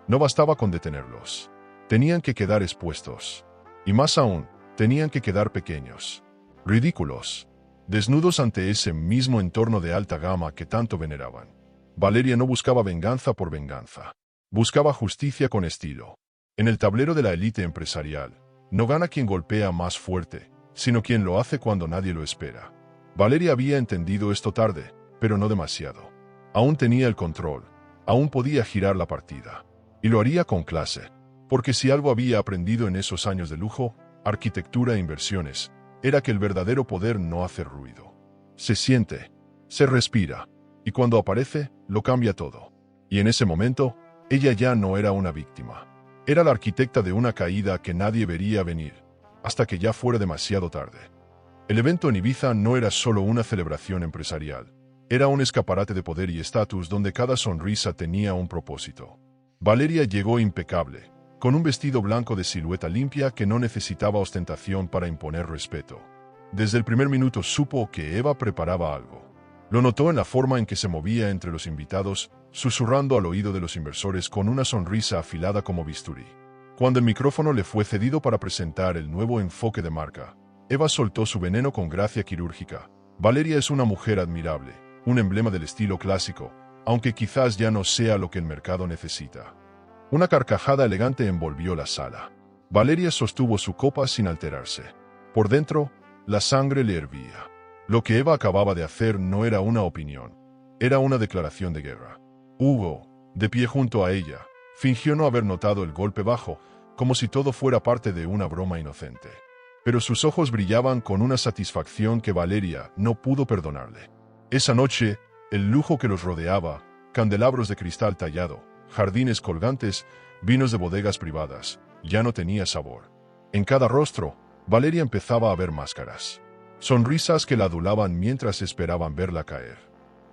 Speaker 1: No bastaba con detenerlos. Tenían que quedar expuestos. Y más aún, tenían que quedar pequeños, ridículos, desnudos ante ese mismo entorno de alta gama que tanto veneraban. Valeria no buscaba venganza por venganza. Buscaba justicia con estilo. En el tablero de la élite empresarial, no gana quien golpea más fuerte, sino quien lo hace cuando nadie lo espera. Valeria había entendido esto tarde, pero no demasiado. Aún tenía el control, aún podía girar la partida. Y lo haría con clase. Porque si algo había aprendido en esos años de lujo, arquitectura e inversiones, era que el verdadero poder no hace ruido. Se siente, se respira, y cuando aparece, lo cambia todo. Y en ese momento, ella ya no era una víctima. Era la arquitecta de una caída que nadie vería venir, hasta que ya fuera demasiado tarde. El evento en Ibiza no era solo una celebración empresarial. Era un escaparate de poder y estatus donde cada sonrisa tenía un propósito. Valeria llegó impecable, con un vestido blanco de silueta limpia que no necesitaba ostentación para imponer respeto. Desde el primer minuto supo que Eva preparaba algo. Lo notó en la forma en que se movía entre los invitados, susurrando al oído de los inversores con una sonrisa afilada como bisturí. Cuando el micrófono le fue cedido para presentar el nuevo enfoque de marca, Eva soltó su veneno con gracia quirúrgica. Valeria es una mujer admirable, un emblema del estilo clásico, aunque quizás ya no sea lo que el mercado necesita. Una carcajada elegante envolvió la sala. Valeria sostuvo su copa sin alterarse. Por dentro, la sangre le hervía. Lo que Eva acababa de hacer no era una opinión, era una declaración de guerra. Hugo, de pie junto a ella, fingió no haber notado el golpe bajo, como si todo fuera parte de una broma inocente. Pero sus ojos brillaban con una satisfacción que Valeria no pudo perdonarle. Esa noche, el lujo que los rodeaba, candelabros de cristal tallado, jardines colgantes, vinos de bodegas privadas, ya no tenía sabor. En cada rostro, Valeria empezaba a ver máscaras. Sonrisas que la adulaban mientras esperaban verla caer.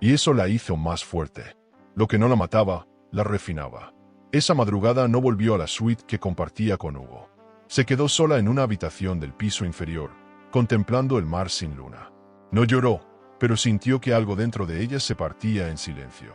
Speaker 1: Y eso la hizo más fuerte. Lo que no la mataba, la refinaba. Esa madrugada no volvió a la suite que compartía con Hugo. Se quedó sola en una habitación del piso inferior, contemplando el mar sin luna. No lloró, pero sintió que algo dentro de ella se partía en silencio.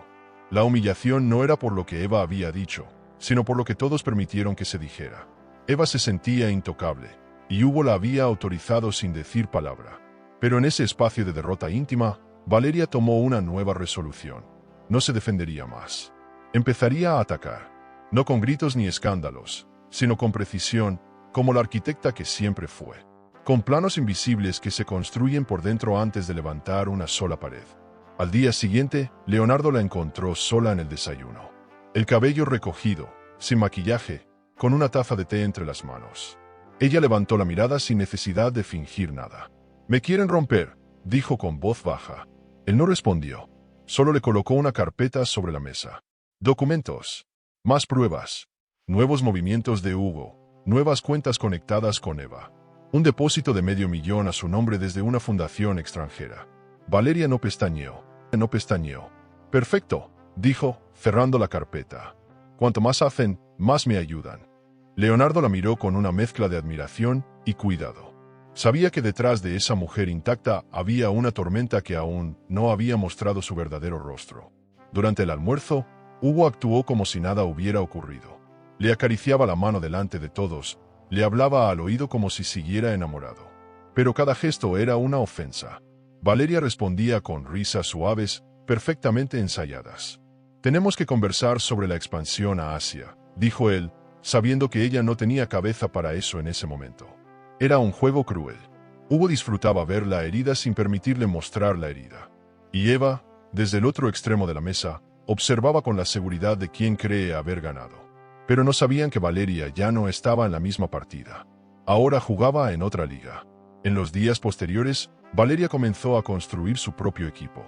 Speaker 1: La humillación no era por lo que Eva había dicho, sino por lo que todos permitieron que se dijera. Eva se sentía intocable, y Hugo la había autorizado sin decir palabra. Pero en ese espacio de derrota íntima, Valeria tomó una nueva resolución. No se defendería más. Empezaría a atacar. No con gritos ni escándalos, sino con precisión, como la arquitecta que siempre fue. Con planos invisibles que se construyen por dentro antes de levantar una sola pared. Al día siguiente, Leonardo la encontró sola en el desayuno. El cabello recogido, sin maquillaje, con una taza de té entre las manos. Ella levantó la mirada sin necesidad de fingir nada. «Me quieren romper», dijo con voz baja. Él no respondió. Solo le colocó una carpeta sobre la mesa. Documentos. Más pruebas. Nuevos movimientos de Hugo. Nuevas cuentas conectadas con Eva. Un depósito de $500,000 a su nombre desde una fundación extranjera. Valeria no pestañeó. «Perfecto», dijo, cerrando la carpeta. «Cuanto más hacen, más me ayudan». Leonardo la miró con una mezcla de admiración y cuidado. Sabía que detrás de esa mujer intacta había una tormenta que aún no había mostrado su verdadero rostro. Durante el almuerzo, Hugo actuó como si nada hubiera ocurrido. Le acariciaba la mano delante de todos, le hablaba al oído como si siguiera enamorado. Pero cada gesto era una ofensa. Valeria respondía con risas suaves, perfectamente ensayadas. «Tenemos que conversar sobre la expansión a Asia», dijo él, sabiendo que ella no tenía cabeza para eso en ese momento. Era un juego cruel. Hugo disfrutaba ver la herida sin permitirle mostrar la herida. Y Eva, desde el otro extremo de la mesa, observaba con la seguridad de quien cree haber ganado. Pero no sabían que Valeria ya no estaba en la misma partida. Ahora jugaba en otra liga. En los días posteriores, Valeria comenzó a construir su propio equipo.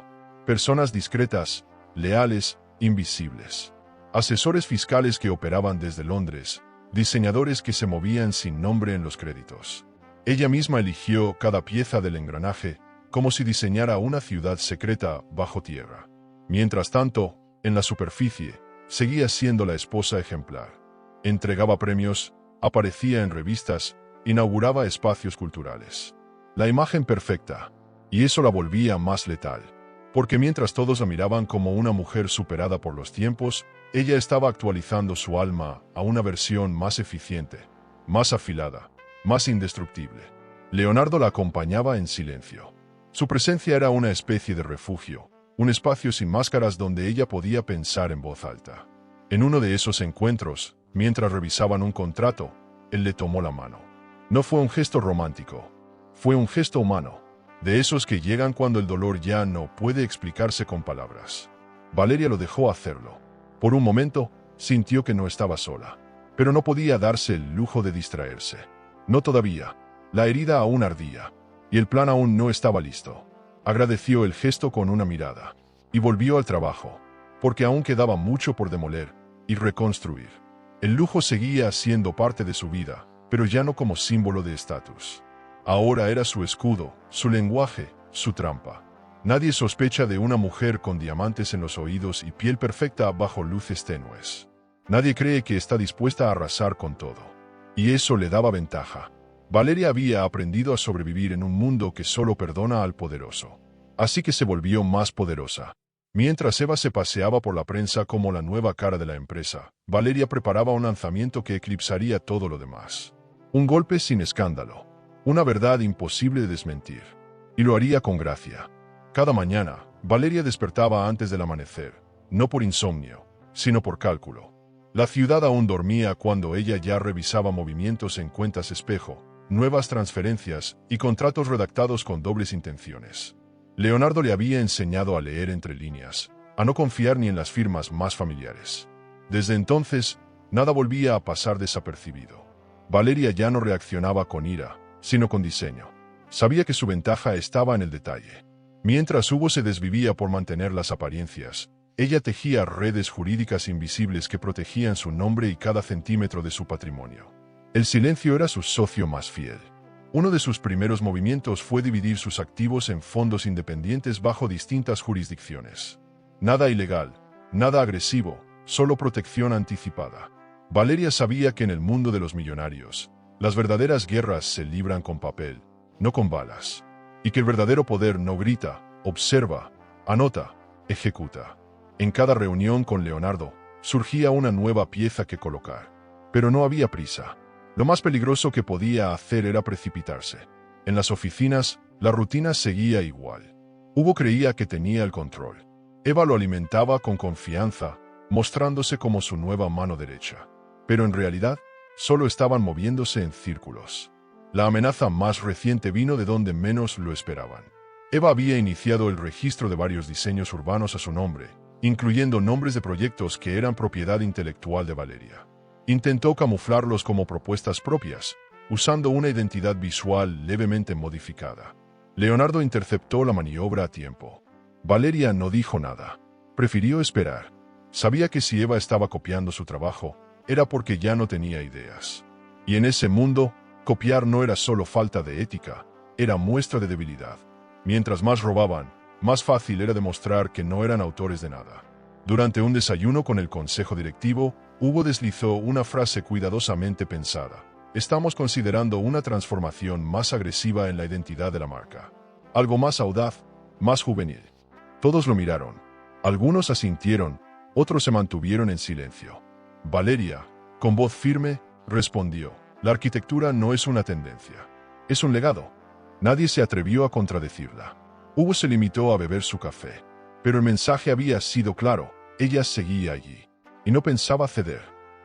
Speaker 1: Personas discretas, leales, invisibles. Asesores fiscales que operaban desde Londres, diseñadores que se movían sin nombre en los créditos. Ella misma eligió cada pieza del engranaje, como si diseñara una ciudad secreta bajo tierra. Mientras tanto, en la superficie, seguía siendo la esposa ejemplar. Entregaba premios, aparecía en revistas, inauguraba espacios culturales. La imagen perfecta, y eso la volvía más letal. Porque mientras todos la miraban como una mujer superada por los tiempos, ella estaba actualizando su alma a una versión más eficiente, más afilada, más indestructible. Leonardo la acompañaba en silencio. Su presencia era una especie de refugio, un espacio sin máscaras donde ella podía pensar en voz alta. En uno de esos encuentros, mientras revisaban un contrato, él le tomó la mano. No fue un gesto romántico, fue un gesto humano, de esos que llegan cuando el dolor ya no puede explicarse con palabras. Valeria lo dejó hacerlo. Por un momento, sintió que no estaba sola, pero no podía darse el lujo de distraerse. No todavía. La herida aún ardía, y el plan aún no estaba listo. Agradeció el gesto con una mirada, y volvió al trabajo, porque aún quedaba mucho por demoler y reconstruir. El lujo seguía siendo parte de su vida, pero ya no como símbolo de estatus. Ahora era su escudo, su lenguaje, su trampa. Nadie sospecha de una mujer con diamantes en los oídos y piel perfecta bajo luces tenues. Nadie cree que está dispuesta a arrasar con todo. Y eso le daba ventaja. Valeria había aprendido a sobrevivir en un mundo que solo perdona al poderoso. Así que se volvió más poderosa. Mientras Eva se paseaba por la prensa como la nueva cara de la empresa, Valeria preparaba un lanzamiento que eclipsaría todo lo demás. Un golpe sin escándalo. Una verdad imposible de desmentir. Y lo haría con gracia. Cada mañana, Valeria despertaba antes del amanecer, no por insomnio, sino por cálculo. La ciudad aún dormía cuando ella ya revisaba movimientos en cuentas espejo, nuevas transferencias y contratos redactados con dobles intenciones. Leonardo le había enseñado a leer entre líneas, a no confiar ni en las firmas más familiares. Desde entonces, nada volvía a pasar desapercibido. Valeria ya no reaccionaba con ira, sino con diseño. Sabía que su ventaja estaba en el detalle. Mientras Hugo se desvivía por mantener las apariencias, ella tejía redes jurídicas invisibles que protegían su nombre y cada centímetro de su patrimonio. El silencio era su socio más fiel. Uno de sus primeros movimientos fue dividir sus activos en fondos independientes bajo distintas jurisdicciones. Nada ilegal, nada agresivo, solo protección anticipada. Valeria sabía que en el mundo de los millonarios, las verdaderas guerras se libran con papel, no con balas. Y que el verdadero poder no grita, observa, anota, ejecuta. En cada reunión con Leonardo, surgía una nueva pieza que colocar. Pero no había prisa. Lo más peligroso que podía hacer era precipitarse. En las oficinas, la rutina seguía igual. Hugo creía que tenía el control. Eva lo alimentaba con confianza, mostrándose como su nueva mano derecha. Pero en realidad, solo estaban moviéndose en círculos. La amenaza más reciente vino de donde menos lo esperaban. Eva había iniciado el registro de varios diseños urbanos a su nombre, incluyendo nombres de proyectos que eran propiedad intelectual de Valeria. Intentó camuflarlos como propuestas propias, usando una identidad visual levemente modificada. Leonardo interceptó la maniobra a tiempo. Valeria no dijo nada. Prefirió esperar. Sabía que si Eva estaba copiando su trabajo, era porque ya no tenía ideas. Y en ese mundo, copiar no era solo falta de ética, era muestra de debilidad. Mientras más robaban, más fácil era demostrar que no eran autores de nada. Durante un desayuno con el consejo directivo, Hugo deslizó una frase cuidadosamente pensada. Estamos considerando una transformación más agresiva en la identidad de la marca. Algo más audaz, más juvenil. Todos lo miraron. Algunos asintieron, otros se mantuvieron en silencio. Valeria, con voz firme, respondió: la arquitectura no es una tendencia. Es un legado. Nadie se atrevió a contradecirla. Hugo se limitó a beber su café. Pero el mensaje había sido claro. Ella seguía allí. Y no pensaba ceder.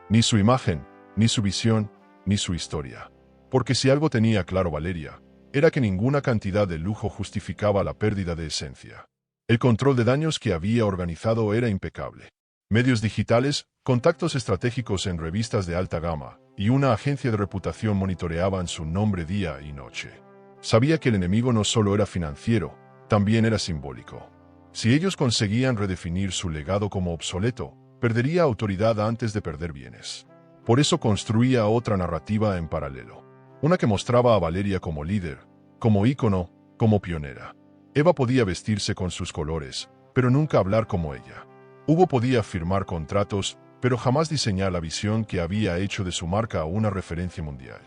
Speaker 1: Ni su imagen, ni su visión, ni su historia. Porque si algo tenía claro Valeria, era que ninguna cantidad de lujo justificaba la pérdida de esencia. El control de daños que había organizado era impecable. Medios digitales, contactos estratégicos en revistas de alta gama y una agencia de reputación monitoreaban su nombre día y noche. Sabía que el enemigo no solo era financiero, también era simbólico. Si ellos conseguían redefinir su legado como obsoleto, perdería autoridad antes de perder bienes. Por eso construía otra narrativa en paralelo. Una que mostraba a Valeria como líder, como ícono, como pionera. Eva podía vestirse con sus colores, pero nunca hablar como ella. Hugo podía firmar contratos, pero jamás diseñar la visión que había hecho de su marca una referencia mundial.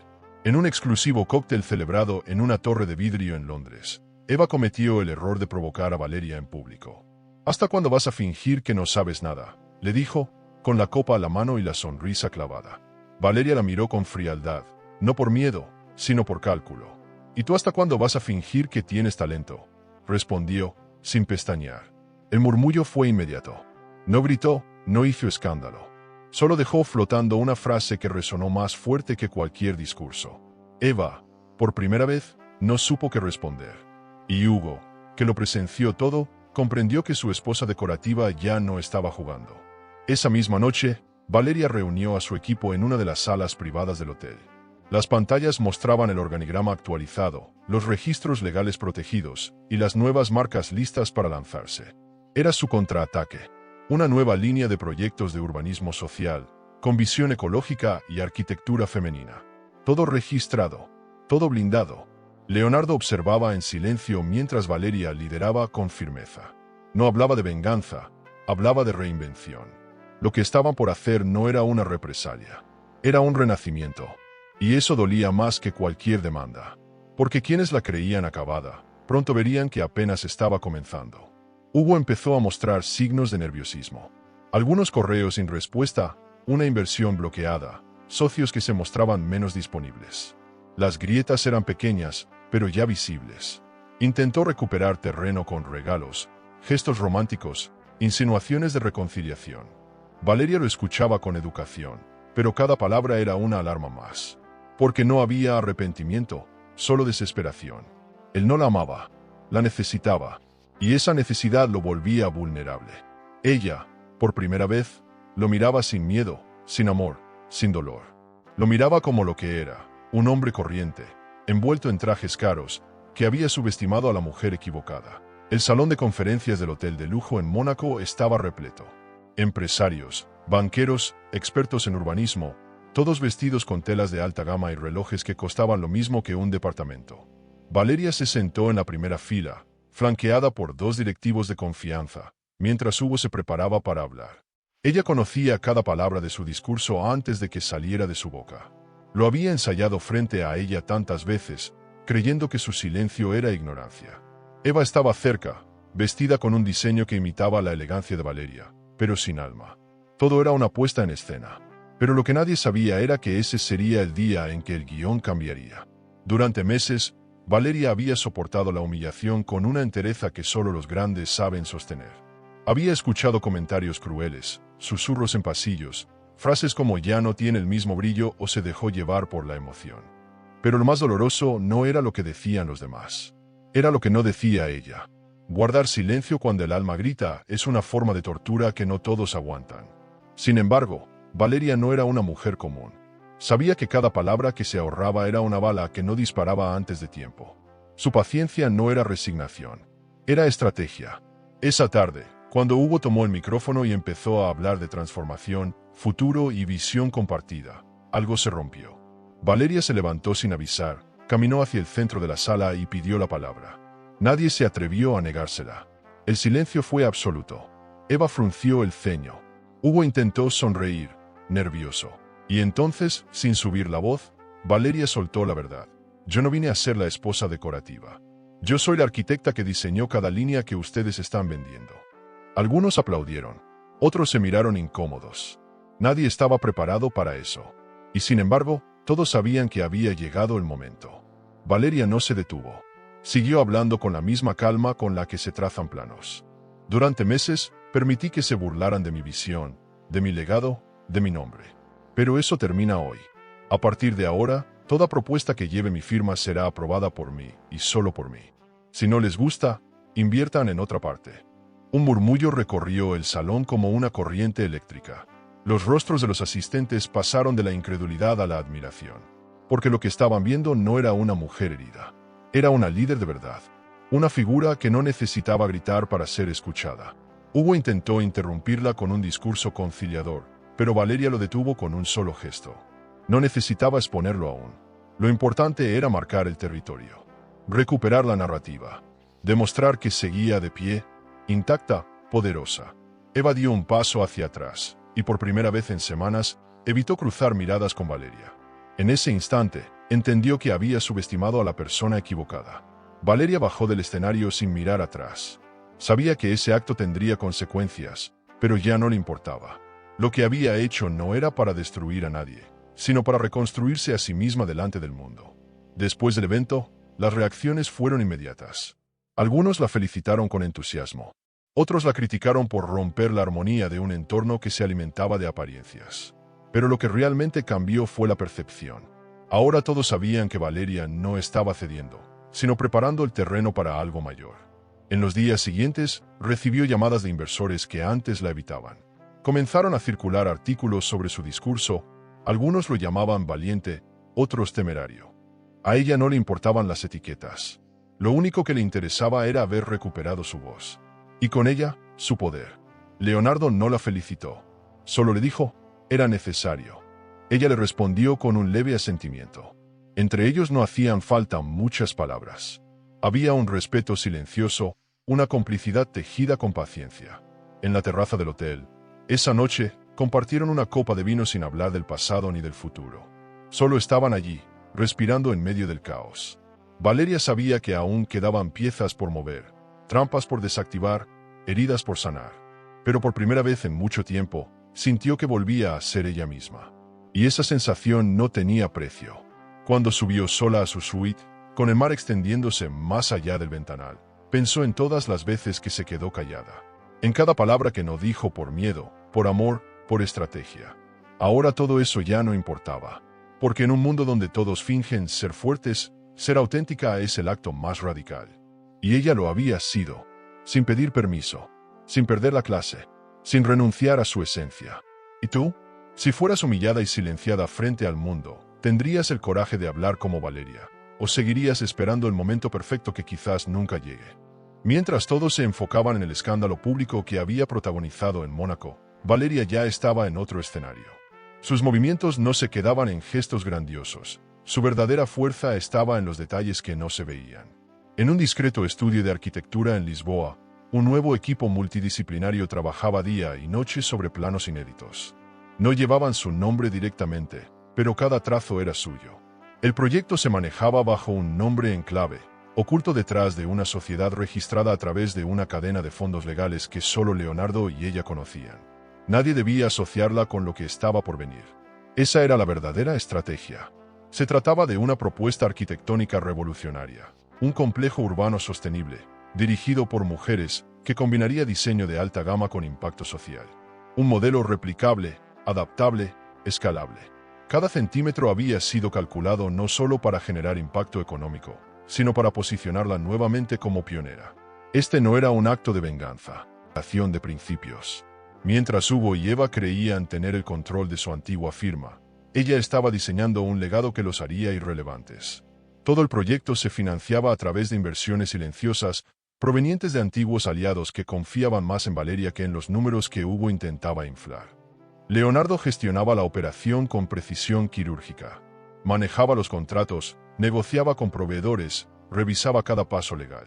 Speaker 1: En un exclusivo cóctel celebrado en una torre de vidrio en Londres, Eva cometió el error de provocar a Valeria en público. ¿Hasta cuándo vas a fingir que no sabes nada?, le dijo, con la copa a la mano y la sonrisa clavada. Valeria la miró con frialdad, no por miedo, sino por cálculo. ¿Y tú hasta cuándo vas a fingir que tienes talento?, respondió, sin pestañear. El murmullo fue inmediato. No gritó, no hizo escándalo. Solo dejó flotando una frase que resonó más fuerte que cualquier discurso. Eva, por primera vez, no supo qué responder. Y Hugo, que lo presenció todo, comprendió que su esposa decorativa ya no estaba jugando. Esa misma noche, Valeria reunió a su equipo en una de las salas privadas del hotel. Las pantallas mostraban el organigrama actualizado, los registros legales protegidos y las nuevas marcas listas para lanzarse. Era su contraataque. Una nueva línea de proyectos de urbanismo social, con visión ecológica y arquitectura femenina. Todo registrado, todo blindado. Leonardo observaba en silencio mientras Valeria lideraba con firmeza. No hablaba de venganza, hablaba de reinvención. Lo que estaban por hacer no era una represalia, era un renacimiento. Y eso dolía más que cualquier demanda. Porque quienes la creían acabada, pronto verían que apenas estaba comenzando. Hugo empezó a mostrar signos de nerviosismo. Algunos correos sin respuesta, una inversión bloqueada, socios que se mostraban menos disponibles. Las grietas eran pequeñas, pero ya visibles. Intentó recuperar terreno con regalos, gestos románticos, insinuaciones de reconciliación. Valeria lo escuchaba con educación, pero cada palabra era una alarma más. Porque no había arrepentimiento, solo desesperación. Él no la amaba, la necesitaba, y esa necesidad lo volvía vulnerable. Ella, por primera vez, lo miraba sin miedo, sin amor, sin dolor. Lo miraba como lo que era, un hombre corriente, envuelto en trajes caros, que había subestimado a la mujer equivocada. El salón de conferencias del hotel de lujo en Mónaco estaba repleto. Empresarios, banqueros, expertos en urbanismo, todos vestidos con telas de alta gama y relojes que costaban lo mismo que un departamento. Valeria se sentó en la primera fila, flanqueada por dos directivos de confianza, mientras Hugo se preparaba para hablar. Ella conocía cada palabra de su discurso antes de que saliera de su boca. Lo había ensayado frente a ella tantas veces, creyendo que su silencio era ignorancia. Eva estaba cerca, vestida con un diseño que imitaba la elegancia de Valeria, pero sin alma. Todo era una puesta en escena. Pero lo que nadie sabía era que ese sería el día en que el guión cambiaría. Durante meses, Valeria había soportado la humillación con una entereza que solo los grandes saben sostener. Había escuchado comentarios crueles, susurros en pasillos, frases como ya no tiene el mismo brillo o se dejó llevar por la emoción. Pero lo más doloroso no era lo que decían los demás. Era lo que no decía ella. Guardar silencio cuando el alma grita es una forma de tortura que no todos aguantan. Sin embargo, Valeria no era una mujer común. Sabía que cada palabra que se ahorraba era una bala que no disparaba antes de tiempo. Su paciencia no era resignación, era estrategia. Esa tarde, cuando Hugo tomó el micrófono y empezó a hablar de transformación, futuro y visión compartida, algo se rompió. Valeria se levantó sin avisar, caminó hacia el centro de la sala y pidió la palabra. Nadie se atrevió a negársela. El silencio fue absoluto. Eva frunció el ceño. Hugo intentó sonreír, nervioso. Y entonces, sin subir la voz, Valeria soltó la verdad. Yo no vine a ser la esposa decorativa. Yo soy la arquitecta que diseñó cada línea que ustedes están vendiendo. Algunos aplaudieron. Otros se miraron incómodos. Nadie estaba preparado para eso. Y sin embargo, todos sabían que había llegado el momento. Valeria no se detuvo. Siguió hablando con la misma calma con la que se trazan planos. Durante meses, permití que se burlaran de mi visión, de mi legado, de mi nombre. Pero eso termina hoy. A partir de ahora, toda propuesta que lleve mi firma será aprobada por mí, y solo por mí. Si no les gusta, inviertan en otra parte. Un murmullo recorrió el salón como una corriente eléctrica. Los rostros de los asistentes pasaron de la incredulidad a la admiración. Porque lo que estaban viendo no era una mujer herida. Era una líder de verdad. Una figura que no necesitaba gritar para ser escuchada. Hugo intentó interrumpirla con un discurso conciliador, pero Valeria lo detuvo con un solo gesto. No necesitaba exponerlo aún. Lo importante era marcar el territorio. Recuperar la narrativa. Demostrar que seguía de pie, intacta, poderosa. Eva dio un paso hacia atrás, y por primera vez en semanas, evitó cruzar miradas con Valeria. En ese instante, entendió que había subestimado a la persona equivocada. Valeria bajó del escenario sin mirar atrás. Sabía que ese acto tendría consecuencias, pero ya no le importaba. Lo que había hecho no era para destruir a nadie, sino para reconstruirse a sí misma delante del mundo. Después del evento, las reacciones fueron inmediatas. Algunos la felicitaron con entusiasmo. Otros la criticaron por romper la armonía de un entorno que se alimentaba de apariencias. Pero lo que realmente cambió fue la percepción. Ahora todos sabían que Valeria no estaba cediendo, sino preparando el terreno para algo mayor. En los días siguientes, recibió llamadas de inversores que antes la evitaban. Comenzaron a circular artículos sobre su discurso. Algunos lo llamaban valiente, otros temerario. A ella no le importaban las etiquetas. Lo único que le interesaba era haber recuperado su voz. Y con ella, su poder. Leonardo no la felicitó. Solo le dijo, era necesario. Ella le respondió con un leve asentimiento. Entre ellos no hacían falta muchas palabras. Había un respeto silencioso, una complicidad tejida con paciencia. En la terraza del hotel, esa noche, compartieron una copa de vino sin hablar del pasado ni del futuro. Solo estaban allí, respirando en medio del caos. Valeria sabía que aún quedaban piezas por mover, trampas por desactivar, heridas por sanar. Pero por primera vez en mucho tiempo, sintió que volvía a ser ella misma. Y esa sensación no tenía precio. Cuando subió sola a su suite, con el mar extendiéndose más allá del ventanal, pensó en todas las veces que se quedó callada. En cada palabra que no dijo por miedo, por amor, por estrategia. Ahora todo eso ya no importaba. Porque en un mundo donde todos fingen ser fuertes, ser auténtica es el acto más radical. Y ella lo había sido, sin pedir permiso, sin perder la clase, sin renunciar a su esencia. ¿Y tú? Si fueras humillada y silenciada frente al mundo, ¿tendrías el coraje de hablar como Valeria? ¿O seguirías esperando el momento perfecto que quizás nunca llegue? Mientras todos se enfocaban en el escándalo público que había protagonizado en Mónaco, Valeria ya estaba en otro escenario. Sus movimientos no se quedaban en gestos grandiosos. Su verdadera fuerza estaba en los detalles que no se veían. En un discreto estudio de arquitectura en Lisboa, un nuevo equipo multidisciplinario trabajaba día y noche sobre planos inéditos. No llevaban su nombre directamente, pero cada trazo era suyo. El proyecto se manejaba bajo un nombre en clave, oculto detrás de una sociedad registrada a través de una cadena de fondos legales que solo Leonardo y ella conocían. Nadie debía asociarla con lo que estaba por venir. Esa era la verdadera estrategia. Se trataba de una propuesta arquitectónica revolucionaria, un complejo urbano sostenible, dirigido por mujeres, que combinaría diseño de alta gama con impacto social. Un modelo replicable, adaptable, escalable. Cada centímetro había sido calculado no solo para generar impacto económico, sino para posicionarla nuevamente como pionera. Este no era un acto de venganza, acción de principios. Mientras Hugo y Eva creían tener el control de su antigua firma, ella estaba diseñando un legado que los haría irrelevantes. Todo el proyecto se financiaba a través de inversiones silenciosas provenientes de antiguos aliados que confiaban más en Valeria que en los números que Hugo intentaba inflar. Leonardo gestionaba la operación con precisión quirúrgica. Manejaba los contratos, negociaba con proveedores, revisaba cada paso legal.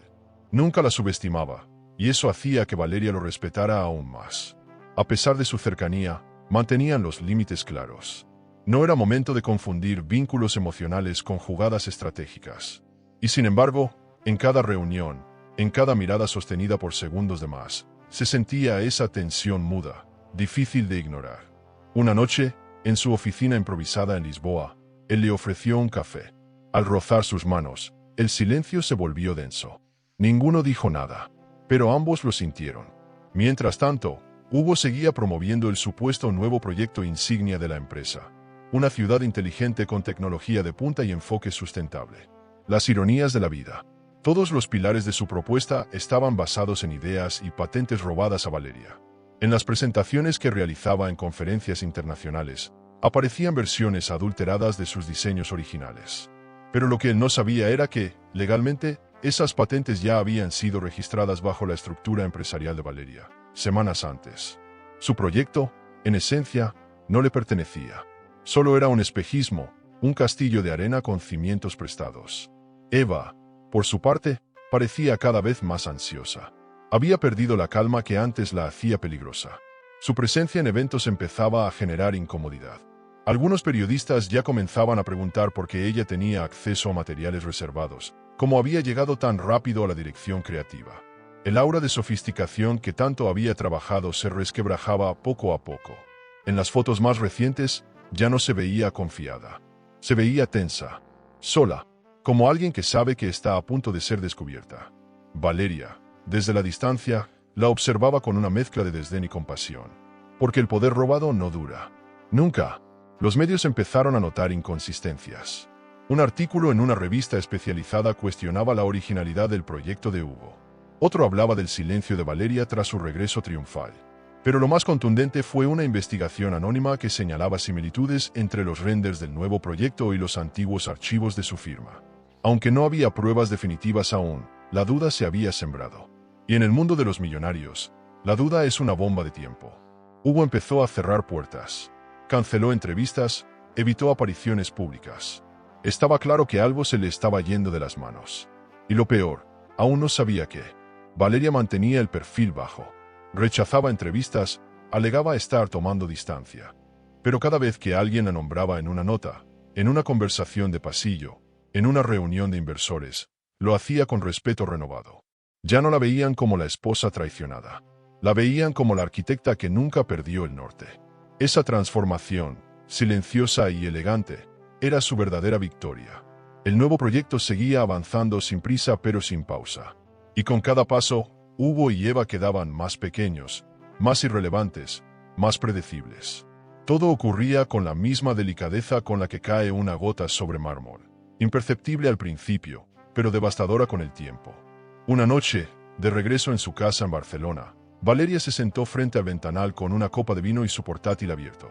Speaker 1: Nunca la subestimaba, y eso hacía que Valeria lo respetara aún más. A pesar de su cercanía, mantenían los límites claros. No era momento de confundir vínculos emocionales con jugadas estratégicas. Y sin embargo, en cada reunión, en cada mirada sostenida por segundos de más, se sentía esa tensión muda, difícil de ignorar. Una noche, en su oficina improvisada en Lisboa, él le ofreció un café. Al rozar sus manos, el silencio se volvió denso. Ninguno dijo nada, pero ambos lo sintieron. Mientras tanto, Hugo seguía promoviendo el supuesto nuevo proyecto insignia de la empresa. Una ciudad inteligente con tecnología de punta y enfoque sustentable. Las ironías de la vida. Todos los pilares de su propuesta estaban basados en ideas y patentes robadas a Valeria. En las presentaciones que realizaba en conferencias internacionales, aparecían versiones adulteradas de sus diseños originales. Pero lo que él no sabía era que, legalmente, esas patentes ya habían sido registradas bajo la estructura empresarial de Valeria, semanas antes. Su proyecto, en esencia, no le pertenecía. Solo era un espejismo, un castillo de arena con cimientos prestados. Eva, por su parte, parecía cada vez más ansiosa. Había perdido la calma que antes la hacía peligrosa. Su presencia en eventos empezaba a generar incomodidad. Algunos periodistas ya comenzaban a preguntar por qué ella tenía acceso a materiales reservados, cómo había llegado tan rápido a la dirección creativa. El aura de sofisticación que tanto había trabajado se resquebrajaba poco a poco. En las fotos más recientes, ya no se veía confiada. Se veía tensa, sola, como alguien que sabe que está a punto de ser descubierta. Valeria, desde la distancia, la observaba con una mezcla de desdén y compasión. Porque el poder robado no dura. Nunca. Los medios empezaron a notar inconsistencias. Un artículo en una revista especializada cuestionaba la originalidad del proyecto de Hugo. Otro hablaba del silencio de Valeria tras su regreso triunfal. Pero lo más contundente fue una investigación anónima que señalaba similitudes entre los renders del nuevo proyecto y los antiguos archivos de su firma. Aunque no había pruebas definitivas aún, la duda se había sembrado. Y en el mundo de los millonarios, la duda es una bomba de tiempo. Hugo empezó a cerrar puertas. Canceló entrevistas, evitó apariciones públicas. Estaba claro que algo se le estaba yendo de las manos. Y lo peor, aún no sabía qué. Valeria mantenía el perfil bajo. Rechazaba entrevistas, alegaba estar tomando distancia. Pero cada vez que alguien la nombraba en una nota, en una conversación de pasillo, en una reunión de inversores, lo hacía con respeto renovado. Ya no la veían como la esposa traicionada. La veían como la arquitecta que nunca perdió el norte. Esa transformación, silenciosa y elegante, era su verdadera victoria. El nuevo proyecto seguía avanzando sin prisa pero sin pausa. Y con cada paso, Hugo y Eva quedaban más pequeños, más irrelevantes, más predecibles. Todo ocurría con la misma delicadeza con la que cae una gota sobre mármol. Imperceptible al principio, pero devastadora con el tiempo. Una noche, de regreso en su casa en Barcelona, Valeria se sentó frente al ventanal con una copa de vino y su portátil abierto.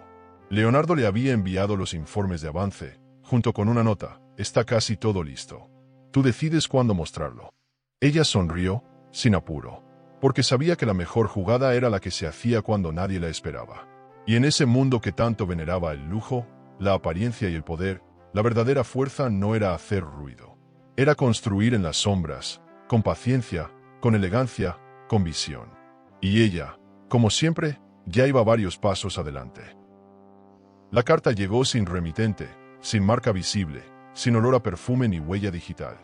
Speaker 1: Leonardo le había enviado los informes de avance, junto con una nota: está casi todo listo. Tú decides cuándo mostrarlo. Ella sonrió, sin apuro, porque sabía que la mejor jugada era la que se hacía cuando nadie la esperaba. Y en ese mundo que tanto veneraba el lujo, la apariencia y el poder, la verdadera fuerza no era hacer ruido. Era construir en las sombras, con paciencia, con elegancia, con visión. Y ella, como siempre, ya iba varios pasos adelante. La carta llegó sin remitente, sin marca visible, sin olor a perfume ni huella digital.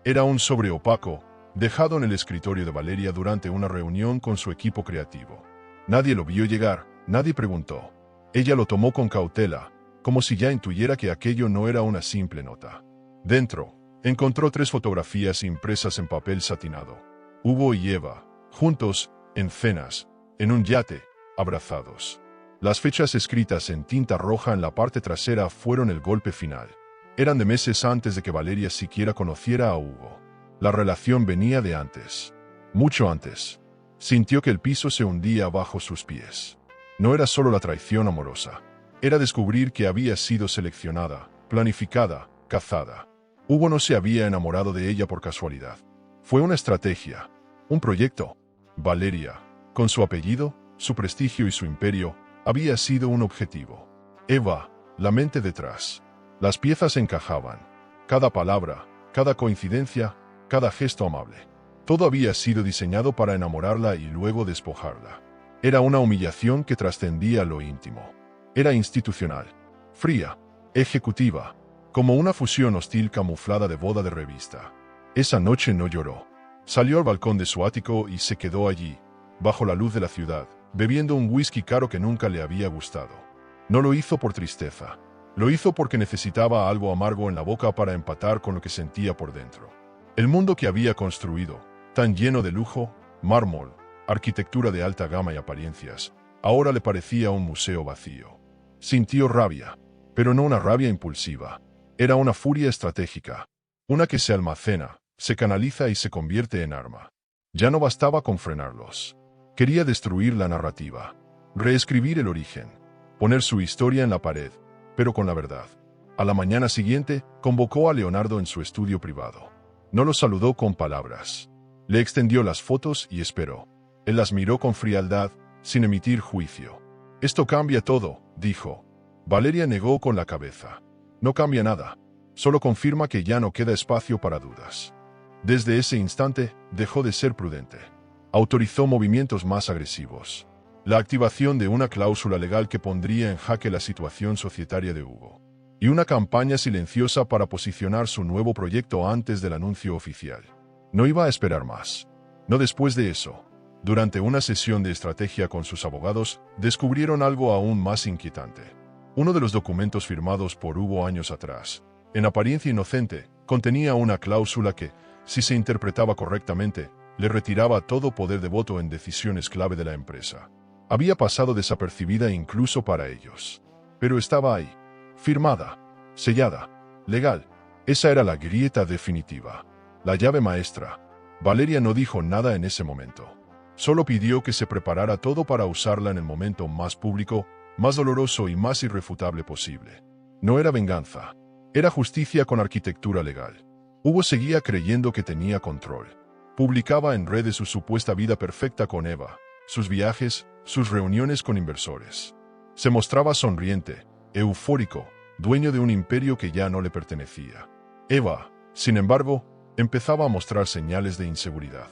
Speaker 1: Era un sobre opaco, dejado en el escritorio de Valeria durante una reunión con su equipo creativo. Nadie lo vio llegar, nadie preguntó. Ella lo tomó con cautela, como si ya intuyera que aquello no era una simple nota. Dentro, encontró 3 fotografías impresas en papel satinado. Hugo y Eva, juntos, en cenas, en un yate, abrazados. Las fechas escritas en tinta roja en la parte trasera fueron el golpe final. Eran de meses antes de que Valeria siquiera conociera a Hugo. La relación venía de antes. Mucho antes. Sintió que el piso se hundía bajo sus pies. No era solo la traición amorosa. Era descubrir que había sido seleccionada, planificada, cazada. Hugo no se había enamorado de ella por casualidad. Fue una estrategia, un proyecto. Valeria, con su apellido, su prestigio y su imperio, había sido un objetivo. Eva, la mente detrás. Las piezas encajaban. Cada palabra, cada coincidencia, cada gesto amable. Todo había sido diseñado para enamorarla y luego despojarla. Era una humillación que trascendía lo íntimo. Era institucional, fría, ejecutiva, como una fusión hostil camuflada de boda de revista. Esa noche no lloró. Salió al balcón de su ático y se quedó allí, bajo la luz de la ciudad, bebiendo un whisky caro que nunca le había gustado. No lo hizo por tristeza. Lo hizo porque necesitaba algo amargo en la boca para empatar con lo que sentía por dentro. El mundo que había construido, tan lleno de lujo, mármol, arquitectura de alta gama y apariencias, ahora le parecía un museo vacío. Sintió rabia, pero no una rabia impulsiva. Era una furia estratégica, una que se almacena, se canaliza y se convierte en arma. Ya no bastaba con frenarlos. Quería destruir la narrativa, reescribir el origen, poner su historia en la pared, pero con la verdad. A la mañana siguiente, convocó a Leonardo en su estudio privado. No lo saludó con palabras. Le extendió las fotos y esperó. Él las miró con frialdad, sin emitir juicio. «Esto cambia todo», dijo. Valeria negó con la cabeza. «No cambia nada. Solo confirma que ya no queda espacio para dudas». Desde ese instante, dejó de ser prudente. Autorizó movimientos más agresivos. La activación de una cláusula legal que pondría en jaque la situación societaria de Hugo. Y una campaña silenciosa para posicionar su nuevo proyecto antes del anuncio oficial. No iba a esperar más. No después de eso. Durante una sesión de estrategia con sus abogados, descubrieron algo aún más inquietante. Uno de los documentos firmados por Hugo años atrás, en apariencia inocente, contenía una cláusula que, si se interpretaba correctamente, le retiraba todo poder de voto en decisiones clave de la empresa. Había pasado desapercibida incluso para ellos. Pero estaba ahí. Firmada, sellada, legal. Esa era la grieta definitiva. La llave maestra. Valeria no dijo nada en ese momento. Solo pidió que se preparara todo para usarla en el momento más público, más doloroso y más irrefutable posible. No era venganza. Era justicia con arquitectura legal. Hugo seguía creyendo que tenía control. Publicaba en redes su supuesta vida perfecta con Eva, sus viajes, sus reuniones con inversores. Se mostraba sonriente, eufórico, dueño de un imperio que ya no le pertenecía. Eva, sin embargo, empezaba a mostrar señales de inseguridad.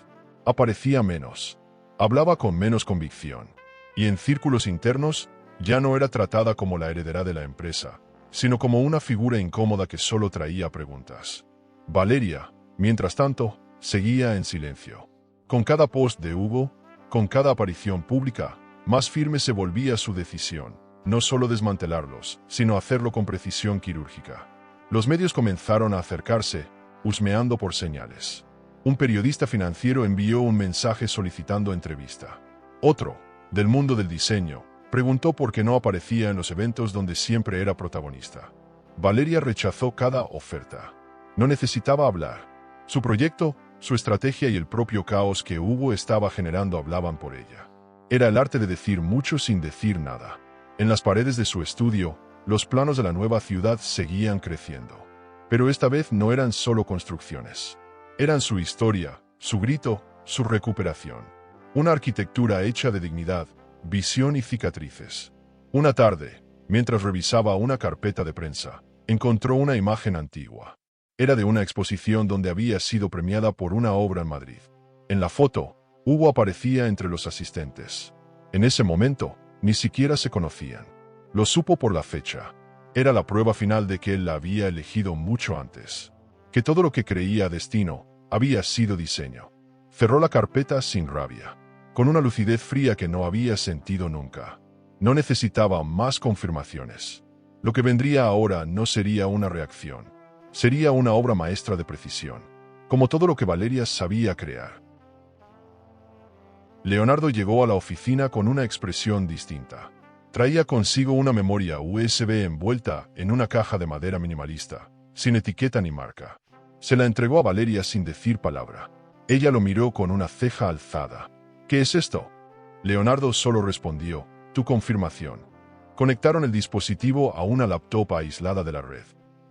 Speaker 1: Aparecía menos. Hablaba con menos convicción. Y en círculos internos, ya no era tratada como la heredera de la empresa, sino como una figura incómoda que solo traía preguntas. Valeria, mientras tanto, seguía en silencio. Con cada post de Hugo, con cada aparición pública, más firme se volvía su decisión. No solo desmantelarlos, sino hacerlo con precisión quirúrgica. Los medios comenzaron a acercarse, husmeando por señales. Un periodista financiero envió un mensaje solicitando entrevista. Otro, del mundo del diseño, preguntó por qué no aparecía en los eventos donde siempre era protagonista. Valeria rechazó cada oferta. No necesitaba hablar. Su proyecto, su estrategia y el propio caos que Hugo estaba generando hablaban por ella. Era el arte de decir mucho sin decir nada. En las paredes de su estudio, los planos de la nueva ciudad seguían creciendo. Pero esta vez no eran solo construcciones. Eran su historia, su grito, su recuperación. Una arquitectura hecha de dignidad, visión y cicatrices. Una tarde, mientras revisaba una carpeta de prensa, encontró una imagen antigua. Era de una exposición donde había sido premiada por una obra en Madrid. En la foto, Hugo aparecía entre los asistentes. En ese momento, ni siquiera se conocían. Lo supo por la fecha. Era la prueba final de que él la había elegido mucho antes. Que todo lo que creía destino había sido diseño. Cerró la carpeta sin rabia, con una lucidez fría que no había sentido nunca. No necesitaba más confirmaciones. Lo que vendría ahora no sería una reacción. Sería una obra maestra de precisión, como todo lo que Valeria sabía crear. Leonardo llegó a la oficina con una expresión distinta. Traía consigo una memoria USB envuelta en una caja de madera minimalista, sin etiqueta ni marca. Se la entregó a Valeria sin decir palabra. Ella lo miró con una ceja alzada. ¿Qué es esto? Leonardo solo respondió, tu confirmación. Conectaron el dispositivo a una laptop aislada de la red.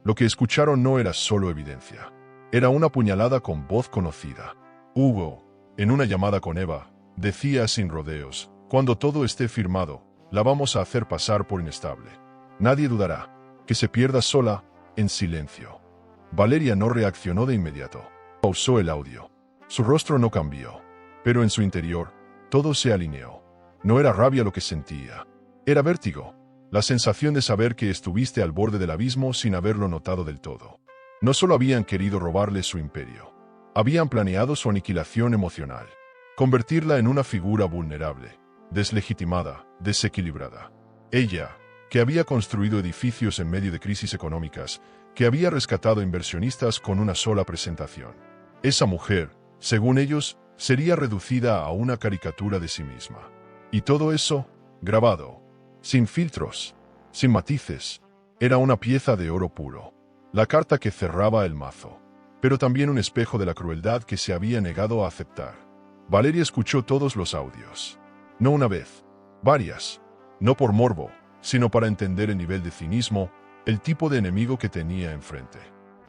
Speaker 1: Lo que escucharon no era solo evidencia. Era una puñalada con voz conocida. Hugo, en una llamada con Eva, decía sin rodeos, cuando todo esté firmado, la vamos a hacer pasar por inestable. Nadie dudará. Que se pierda sola, en silencio. Valeria no reaccionó de inmediato. Pausó el audio. Su rostro no cambió, pero en su interior, todo se alineó. No era rabia lo que sentía. Era vértigo. La sensación de saber que estuviste al borde del abismo sin haberlo notado del todo. No solo habían querido robarle su imperio. Habían planeado su aniquilación emocional. Convertirla en una figura vulnerable, deslegitimada, desequilibrada. Ella, que había construido edificios en medio de crisis económicas, que había rescatado inversionistas con una sola presentación. Esa mujer, según ellos, sería reducida a una caricatura de sí misma. Y todo eso, grabado, sin filtros, sin matices, era una pieza de oro puro. La carta que cerraba el mazo, pero también un espejo de la crueldad que se había negado a aceptar. Valeria escuchó todos los audios. No una vez, varias. No por morbo, sino para entender el nivel de cinismo, el tipo de enemigo que tenía enfrente.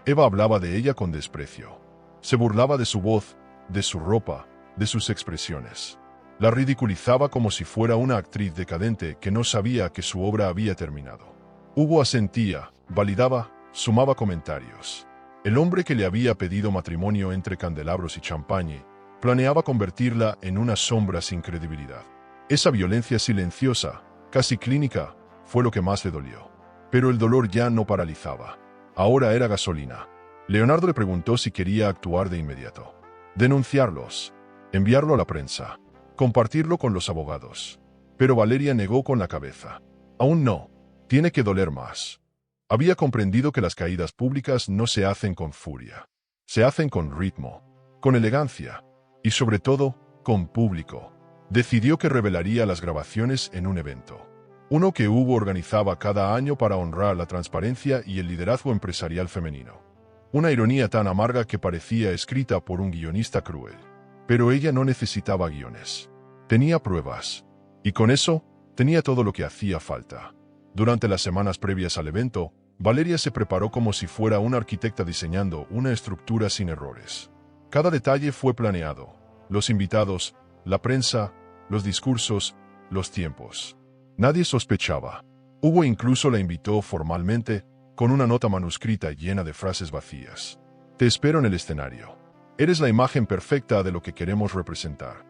Speaker 1: Eva hablaba de ella con desprecio. Se burlaba de su voz, de su ropa, de sus expresiones. La ridiculizaba como si fuera una actriz decadente que no sabía que su obra había terminado. Hugo asentía, validaba, sumaba comentarios. El hombre que le había pedido matrimonio entre candelabros y champagne, planeaba convertirla en una sombra sin credibilidad. Esa violencia silenciosa, casi clínica, fue lo que más le dolió. Pero el dolor ya no paralizaba. Ahora era gasolina. Leonardo le preguntó si quería actuar de inmediato. Denunciarlos. Enviarlo a la prensa. Compartirlo con los abogados. Pero Valeria negó con la cabeza. Aún no. Tiene que doler más. Había comprendido que las caídas públicas no se hacen con furia. Se hacen con ritmo, con elegancia y sobre todo, con público. Decidió que revelaría las grabaciones en un evento. Uno que Hugo organizaba cada año para honrar la transparencia y el liderazgo empresarial femenino. Una ironía tan amarga que parecía escrita por un guionista cruel. Pero ella no necesitaba guiones. Tenía pruebas. Y con eso, tenía todo lo que hacía falta. Durante las semanas previas al evento, Valeria se preparó como si fuera una arquitecta diseñando una estructura sin errores. Cada detalle fue planeado. Los invitados, la prensa, los discursos, los tiempos. Nadie sospechaba. Hugo incluso la invitó formalmente, con una nota manuscrita llena de frases vacías. Te espero en el escenario. Eres la imagen perfecta de lo que queremos representar.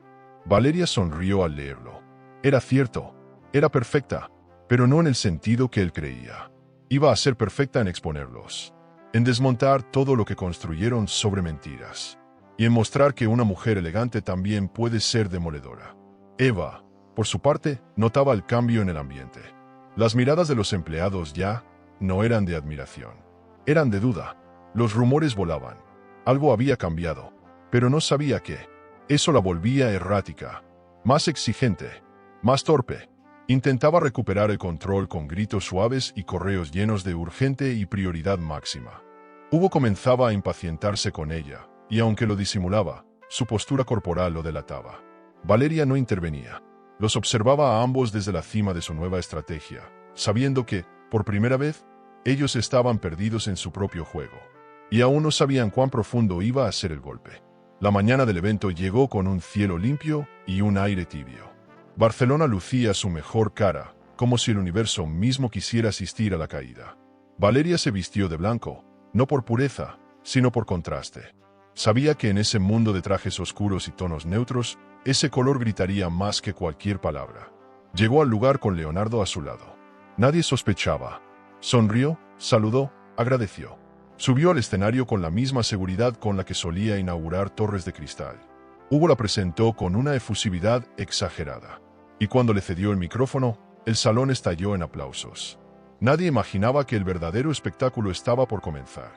Speaker 1: Valeria sonrió al leerlo. Era cierto. Era perfecta, pero no en el sentido que él creía. Iba a ser perfecta en exponerlos, en desmontar todo lo que construyeron sobre mentiras, y en mostrar que una mujer elegante también puede ser demoledora. Eva, por su parte, notaba el cambio en el ambiente. Las miradas de los empleados ya no eran de admiración, eran de duda. Los rumores volaban. Algo había cambiado, pero no sabía qué. Eso la volvía errática, más exigente, más torpe. Intentaba recuperar el control con gritos suaves y correos llenos de urgente y prioridad máxima. Hugo comenzaba a impacientarse con ella, y aunque lo disimulaba, su postura corporal lo delataba. Valeria no intervenía. Los observaba a ambos desde la cima de su nueva estrategia, sabiendo que, por primera vez, ellos estaban perdidos en su propio juego. Y aún no sabían cuán profundo iba a ser el golpe. La mañana del evento llegó con un cielo limpio y un aire tibio. Barcelona lucía su mejor cara, como si el universo mismo quisiera asistir a la caída. Valeria se vistió de blanco, no por pureza, sino por contraste. Sabía que en ese mundo de trajes oscuros y tonos neutros, ese color gritaría más que cualquier palabra. Llegó al lugar con Leonardo a su lado. Nadie sospechaba. Sonrió, saludó, agradeció. Subió al escenario con la misma seguridad con la que solía inaugurar Torres de Cristal. Hugo la presentó con una efusividad exagerada. Y cuando le cedió el micrófono, el salón estalló en aplausos. Nadie imaginaba que el verdadero espectáculo estaba por comenzar.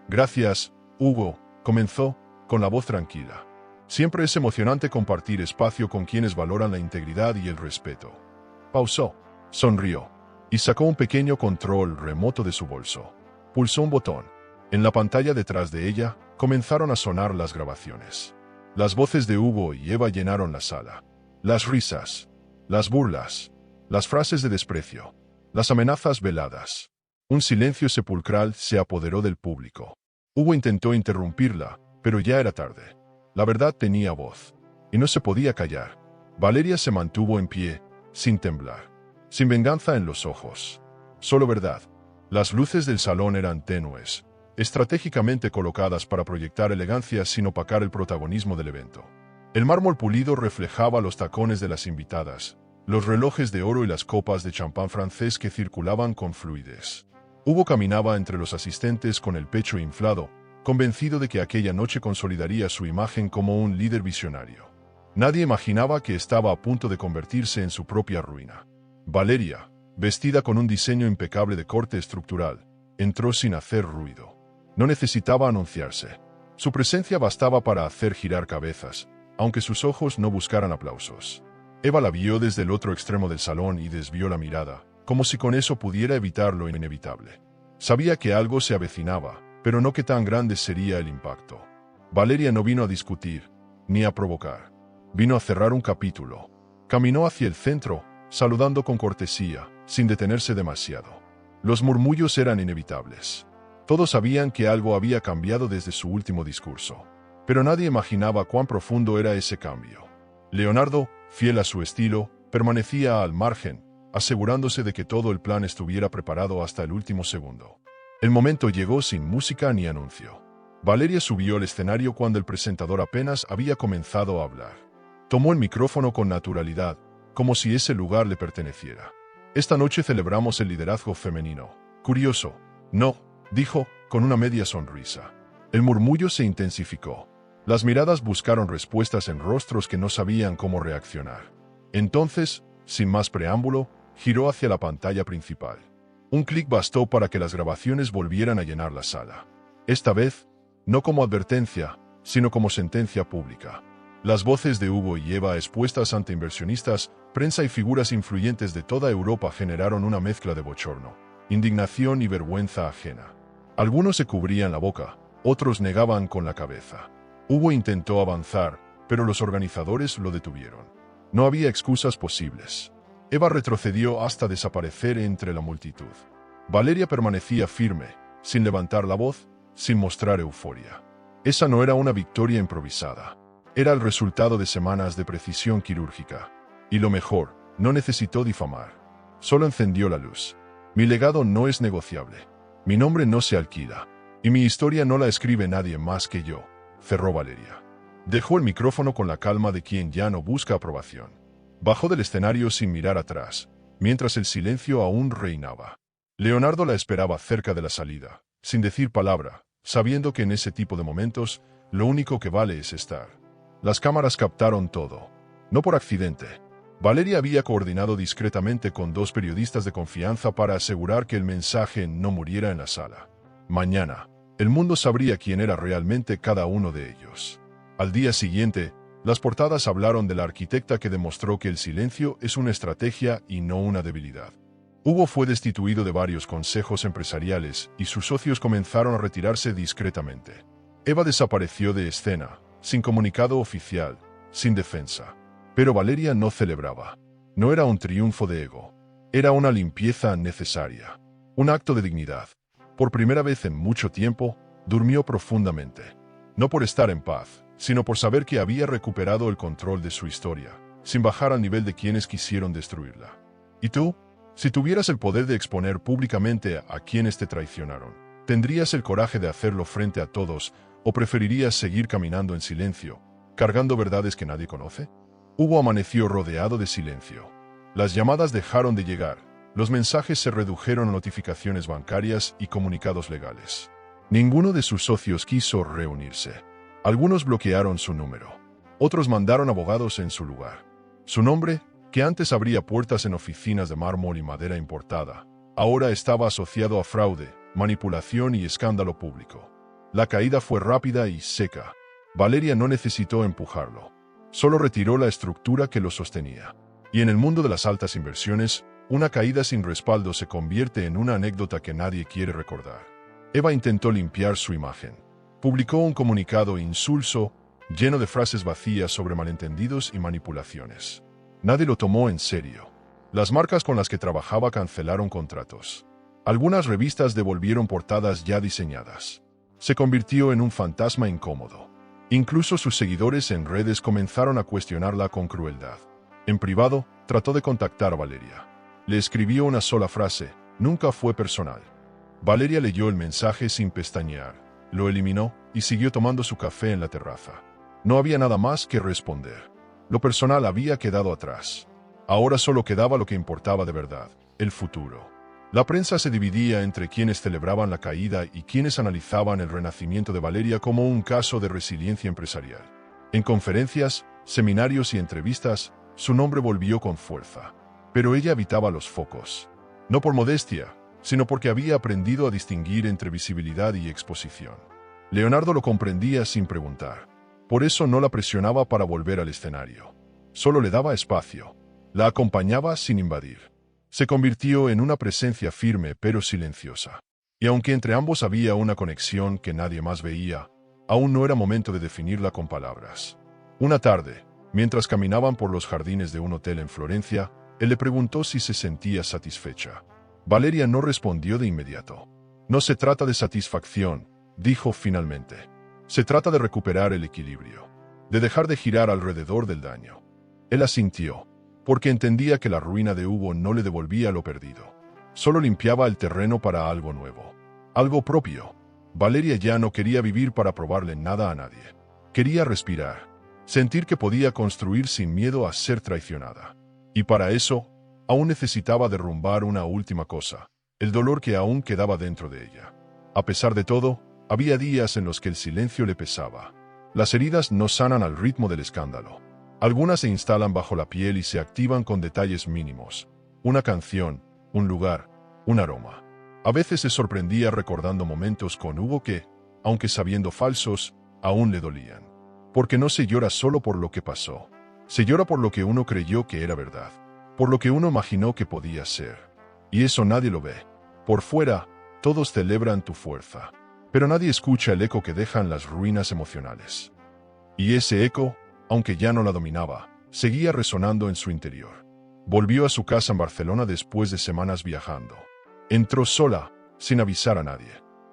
Speaker 1: Gracias, Hugo, comenzó, con la voz tranquila. Siempre es emocionante compartir espacio con quienes valoran la integridad y el respeto. Pausó, sonrió, y sacó un pequeño control remoto de su bolso. Pulsó un botón. En la pantalla detrás de ella, comenzaron a sonar las grabaciones. Las voces de Hugo y Eva llenaron la sala. Las risas, las burlas, las frases de desprecio, las amenazas veladas. Un silencio sepulcral se apoderó del público. Hugo intentó interrumpirla, pero ya era tarde. La verdad tenía voz, y no se podía callar. Valeria se mantuvo en pie, sin temblar, sin venganza en los ojos. Solo verdad. Las luces del salón eran tenues, estratégicamente colocadas para proyectar elegancia sin opacar el protagonismo del evento. El mármol pulido reflejaba los tacones de las invitadas, los relojes de oro y las copas de champán francés que circulaban con fluidez. Hugo caminaba entre los asistentes con el pecho inflado, convencido de que aquella noche consolidaría su imagen como un líder visionario. Nadie imaginaba que estaba a punto de convertirse en su propia ruina. Valeria, vestida con un diseño impecable de corte estructural, entró sin hacer ruido. No necesitaba anunciarse. Su presencia bastaba para hacer girar cabezas, aunque sus ojos no buscaran aplausos. Eva la vio desde el otro extremo del salón y desvió la mirada, como si con eso pudiera evitar lo inevitable. Sabía que algo se avecinaba, pero no qué tan grande sería el impacto. Valeria no vino a discutir, ni a provocar. Vino a cerrar un capítulo. Caminó hacia el centro, saludando con cortesía, sin detenerse demasiado. Los murmullos eran inevitables. Todos sabían que algo había cambiado desde su último discurso. Pero nadie imaginaba cuán profundo era ese cambio. Leonardo, fiel a su estilo, permanecía al margen, asegurándose de que todo el plan estuviera preparado hasta el último segundo. El momento llegó sin música ni anuncio. Valeria subió al escenario cuando el presentador apenas había comenzado a hablar. Tomó el micrófono con naturalidad, como si ese lugar le perteneciera. Esta noche celebramos el liderazgo femenino. Curioso, ¿no?, dijo, con una media sonrisa. El murmullo se intensificó. Las miradas buscaron respuestas en rostros que no sabían cómo reaccionar. Entonces, sin más preámbulo, giró hacia la pantalla principal. Un clic bastó para que las grabaciones volvieran a llenar la sala. Esta vez, no como advertencia, sino como sentencia pública. Las voces de Hugo y Eva expuestas ante inversionistas, prensa y figuras influyentes de toda Europa generaron una mezcla de bochorno, indignación y vergüenza ajena. Algunos se cubrían la boca, otros negaban con la cabeza. Hugo intentó avanzar, pero los organizadores lo detuvieron. No había excusas posibles. Eva retrocedió hasta desaparecer entre la multitud. Valeria permanecía firme, sin levantar la voz, sin mostrar euforia. Esa no era una victoria improvisada. Era el resultado de semanas de precisión quirúrgica. Y lo mejor, no necesitó difamar. Solo encendió la luz. Mi legado no es negociable. Mi nombre no se alquila. Y mi historia no la escribe nadie más que yo, cerró Valeria. Dejó el micrófono con la calma de quien ya no busca aprobación. Bajó del escenario sin mirar atrás, mientras el silencio aún reinaba. Leonardo la esperaba cerca de la salida, sin decir palabra, sabiendo que en ese tipo de momentos, lo único que vale es estar. Las cámaras captaron todo. No por accidente. Valeria había coordinado discretamente con 2 periodistas de confianza para asegurar que el mensaje no muriera en la sala. Mañana, el mundo sabría quién era realmente cada uno de ellos. Al día siguiente, las portadas hablaron de la arquitecta que demostró que el silencio es una estrategia y no una debilidad. Hugo fue destituido de varios consejos empresariales y sus socios comenzaron a retirarse discretamente. Eva desapareció de escena, sin comunicado oficial, sin defensa. Pero Valeria no celebraba. No era un triunfo de ego. Era una limpieza necesaria. Un acto de dignidad. Por primera vez en mucho tiempo, durmió profundamente. No por estar en paz, sino por saber que había recuperado el control de su historia, sin bajar al nivel de quienes quisieron destruirla. ¿Y tú? Si tuvieras el poder de exponer públicamente a quienes te traicionaron, ¿tendrías el coraje de hacerlo frente a todos o preferirías seguir caminando en silencio, cargando verdades que nadie conoce? Hugo amaneció rodeado de silencio. Las llamadas dejaron de llegar, Los mensajes se redujeron a notificaciones bancarias y comunicados legales. Ninguno de sus socios quiso reunirse. Algunos bloquearon su número. Otros mandaron abogados en su lugar. Su nombre, que antes abría puertas en oficinas de mármol y madera importada, ahora estaba asociado a fraude, manipulación y escándalo público. La caída fue rápida y seca. Valeria no necesitó empujarlo. Solo retiró la estructura que lo sostenía. Y en el mundo de las altas inversiones, una caída sin respaldo se convierte en una anécdota que nadie quiere recordar. Eva intentó limpiar su imagen. Publicó un comunicado insulso, lleno de frases vacías sobre malentendidos y manipulaciones. Nadie lo tomó en serio. Las marcas con las que trabajaba cancelaron contratos. Algunas revistas devolvieron portadas ya diseñadas. Se convirtió en un fantasma incómodo. Incluso sus seguidores en redes comenzaron a cuestionarla con crueldad. En privado, trató de contactar a Valeria. Le escribió una sola frase: nunca fue personal. Valeria leyó el mensaje sin pestañear, lo eliminó y siguió tomando su café en la terraza. No había nada más que responder. Lo personal había quedado atrás. Ahora solo quedaba lo que importaba de verdad: el futuro. La prensa se dividía entre quienes celebraban la caída y quienes analizaban el renacimiento de Valeria como un caso de resiliencia empresarial. En conferencias, seminarios y entrevistas, su nombre volvió con fuerza. Pero ella evitaba los focos. No por modestia, sino porque había aprendido a distinguir entre visibilidad y exposición. Leonardo lo comprendía sin preguntar. Por eso no la presionaba para volver al escenario. Solo le daba espacio. La acompañaba sin invadir. Se convirtió en una presencia firme pero silenciosa. Y aunque entre ambos había una conexión que nadie más veía, aún no era momento de definirla con palabras. Una tarde, mientras caminaban por los jardines de un hotel en Florencia, él le preguntó si se sentía satisfecha. Valeria no respondió de inmediato. No se trata de satisfacción, dijo finalmente. Se trata de recuperar el equilibrio, de dejar de girar alrededor del daño. Él asintió, porque entendía que la ruina de Hugo no le devolvía lo perdido. Solo limpiaba el terreno para algo nuevo, algo propio. Valeria ya no quería vivir para probarle nada a nadie. Quería respirar, sentir que podía construir sin miedo a ser traicionada. Y para eso, aún necesitaba derrumbar una última cosa: el dolor que aún quedaba dentro de ella. A pesar de todo, había días en los que el silencio le pesaba. Las heridas no sanan al ritmo del escándalo. Algunas se instalan bajo la piel y se activan con detalles mínimos: una canción, un lugar, un aroma. A veces se sorprendía recordando momentos con Hugo que, aunque sabiendo falsos, aún le dolían. Porque no se llora solo por lo que pasó. Se llora por lo que uno creyó que era verdad, por lo que uno imaginó que podía ser. Y eso nadie lo ve. Por fuera, todos celebran tu fuerza, pero nadie escucha el eco que dejan las ruinas emocionales. Y ese eco, aunque ya no la dominaba, seguía resonando en su interior. Volvió a su casa en Barcelona después de semanas viajando. Entró sola, sin avisar a nadie.